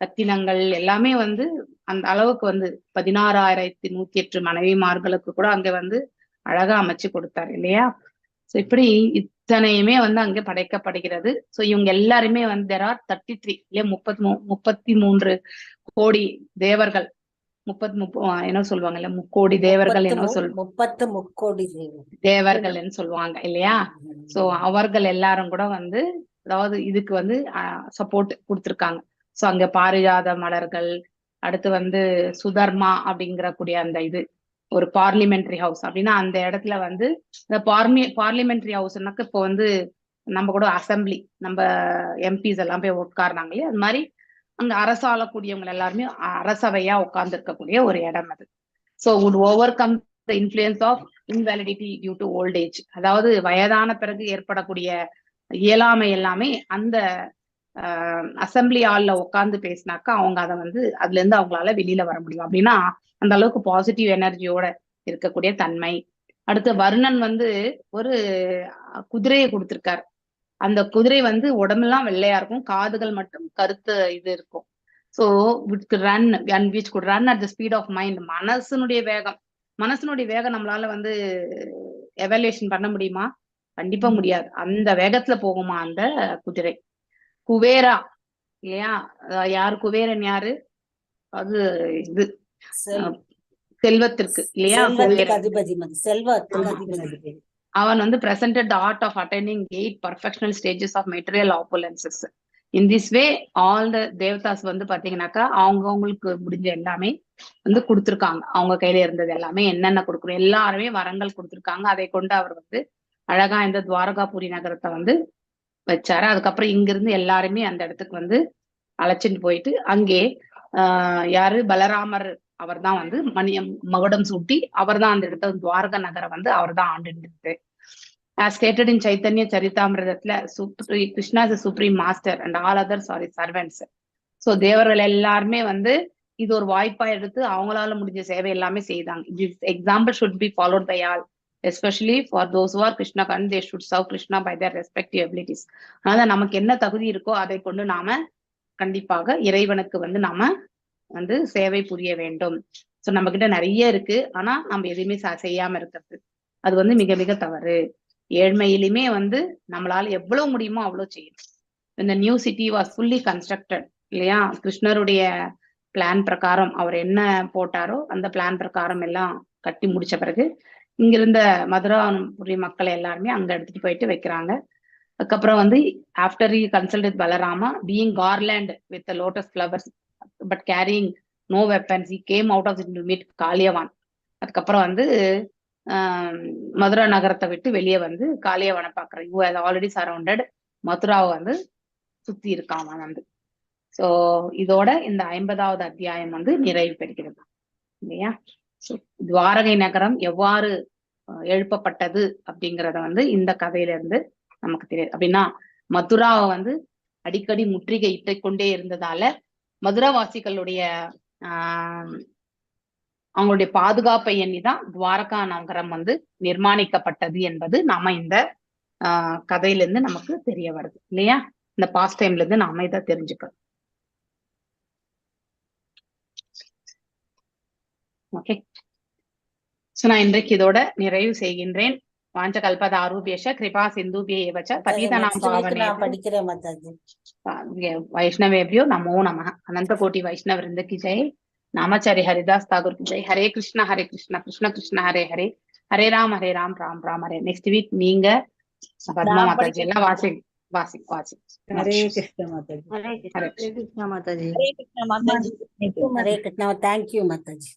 Speaker 1: ரத்தினங்கள் எல்லாமே வந்து அந்த அளவுக்கு வந்து 16,108 மனைவிமார்களுக்கு கூட அங்க வந்து அழகா அமைச்சு கொடுத்தாரு இல்லையா? சோ இப்படி இத்தனையுமே வந்து அங்க படைக்கப்படுகிறது. சோ இவங்க எல்லாருமே வந்து there are 33 இல்லையா, 33 கோடி தேவர்கள், என்ன சொல்லுவாங்க இல்ல, முக்கோடி தேவர்கள் என்ன
Speaker 6: 30 முக்கோடி
Speaker 1: தேவர்கள் சொல்லுவாங்க இல்லையா? சோ அவர்கள் எல்லாரும் கூட வந்து அதாவது இதுக்கு வந்து சப்போர்ட் கொடுத்திருக்காங்க. சோ அங்க பாரிஜாத மலர்கள், அடுத்து வந்து சுதர்மா அப்படிங்கிற கூடிய அந்த இது ஒரு பார்லிமெண்டரி ஹவுஸ் அப்படின்னா அந்த இடத்துல வந்து இந்த பார்லிமெண்டரி ஹவுஸ்னாக்க இப்போ வந்து நம்ம கூட அசம்பிளி, நம்ம எம்பிஸ் எல்லாம் போய் உட்கார்றாங்க இல்லையா, அது மாதிரி அங்க அரசாளக்கூடியவங்க எல்லாருமே அரசவையா உட்கார்ந்து இருக்கக்கூடிய ஒரு இடம் அது. So would overcome the influence of invalidity due to old age. அதாவது வயதான பிறகு ஏற்படக்கூடிய இயலாமை எல்லாமே அந்த அசம்பிளி ஹால்ல உட்கார்ந்து பேசினாக்கா அவங்க அதை வந்து அதுல இருந்து அவங்களால வெளியில வர முடியும். அப்படின்னா அந்த அளவுக்கு பாசிட்டிவ் எனர்ஜியோட இருக்கக்கூடிய தன்மை. அடுத்து வருணன் வந்து ஒரு குதிரையை கொடுத்திருக்காரு. அந்த குதிரை வந்து உடம்பெல்லாம் வெள்ளையா இருக்கும், காதுகள் மட்டும் கருத்த இது இருக்கும். So run and which good run at the speed of mind. மனசனுடைய வேகம் நம்மளால வந்து எவாலுவேஷன் பண்ண முடியுமா? கண்டிப்பா முடியாது. அந்த வேகத்துல போகுமா அந்த குதிரை. குவேரா இல்லையா, யாரு குவேரன் யாரு? அது இது செல்வத்திற்கு இல்லையா, அவன் வந்து presented the art of attaining 8 perfectional stages of material opulences. In this way all the Devadas வந்து பாத்தீங்கன்னாக்கா அவங்களுக்கு முடிஞ்ச எல்லாமே வந்து கொடுத்திருக்காங்க. அவங்க கையில இருந்தது எல்லாமே என்னென்ன கொடுக்கணும் எல்லாருமே வரங்கள் கொடுத்திருக்காங்க. அதை கொண்டு அவர் வந்து அழகா இந்த துவாரகாபுரி நகரத்தை வந்து வச்சாரு. அதுக்கப்புறம் இங்கிருந்து எல்லாருமே அந்த இடத்துக்கு வந்து அழைச்சிட்டு போயிட்டு அங்கே யாரு பலராமர் அவர் தான் வந்து மகுடம் சூட்டி அவர் தான் அந்த இடத்த துவாரகா நகரம் வந்து அவர் தான் ஆண்டு. As stated in Chaitanya Charitamritathla, Krishna is a supreme master and all others are his servants. So தேவர்கள் எல்லாருமே வந்து இது ஒரு வாய்ப்பா எடுத்து அவங்களால முடிஞ்ச சேவை எல்லாமே செய்தாங்க. This example should be followed by all, especially for those who are Krishna and they should serve Krishna by their respective abilities. அதனால நமக்கு என்ன தகுதி இருக்கோ அதை கொண்டு நாம கண்டிப்பாக இறைவனுக்கு வந்து நாம வந்து சேவை புரிய வேண்டும். சோ நம்ம கிட்ட நிறைய இருக்கு, ஆனா நம்ம எதுவுமே செய்யாம இருக்கிறது அது வந்து மிக மிக தவறு. ஏழ்மையிலுமே வந்து நம்மளால எவ்வளவு முடியுமோ அவ்வளவு செய்யணும். இந்த new city was fully constructed இல்லையா? கிருஷ்ணருடைய பிளான் பிரகாரம் அவர் என்ன போட்டாரோ அந்த பிளான் பிரகாரம் எல்லாம் கட்டி முடிச்ச பிறகு இங்கிருந்த மதுராபுரி மக்களை எல்லாருமே அங்க எடுத்துட்டு போயிட்டு வைக்கிறாங்க. அதுக்கப்புறம் வந்து after he consulted Balarama being garland with the lotus flowers but carrying no weapons he came out of it to meet Kalayavan. அதுக்கப்புறம் வந்து மதுரா நகரத்தை விட்டு வெளியே வந்து காளியவானை பாக்குறான். யூ ஹேஸ் ஆல்ரெடி சரௌண்டட், மதுராவை வந்து சுத்தி இருக்கான் வந்து. சோ இதோட இந்த 50வது அத்தியாயம் வந்து நிறைவு பெறுகிறது இல்லையா? துவாரகை நகரம் எவ்வாறு எழுப்பப்பட்டது அப்படிங்கிறத வந்து இந்த கதையில இருந்து நமக்கு தெரியுது. அப்படின்னா மதுராவை வந்து அடிக்கடி முற்றுகை இட்டு கொண்டே இருந்ததால மதுராவாசிகளுடைய அவங்களுடைய பாதுகாப்பை எண்ணிதான் துவாரகா நகரம் வந்து நிர்மாணிக்கப்பட்டது என்பது நாம இந்த கதையில இருந்து நமக்கு தெரிய வருது இல்லையா? இந்த பாஸ்ட் டைம்ல இருந்து நாம இதை தெரிஞ்சுக்கிறோம். ஓகே, சோ நான் இன்றைக்கு இதோட நிறைவு செய்கின்றேன். வாஞ்ச கல்பத ஆரூபியஷ கிருபா சிந்துபிய ஏவச்ச பதீதனாம்
Speaker 6: படிக்கிறேன் மாதாஜி.
Speaker 1: வைஷ்ணவேபியோ நமோ நமः. அனந்த கோட்டி வைஷ்ணவ விருந்த கி ஜெய். நாமச்சாரி ஹரிதாஸ் தாகூர் கி ஜெய். ஹரே கிருஷ்ணா கிருஷ்ண கிருஷ்ண ஹரே ஹரே, ஹரே ராம் ராம் ராம் ஹரே. நெக்ஸ்ட் வீக் நீங்க பத்மா மாதாஜி எல்லாம் வாசி.
Speaker 5: ஹரே கிருஷ்ண மாதாஜி.
Speaker 4: ஹரே கிருஷ்ணா மாதாஜி.
Speaker 3: ஹரே கிருஷ்ண மாதாஜி.
Speaker 6: ஹரே கிருஷ்ணா. தேங்க்யூ மாதாஜி.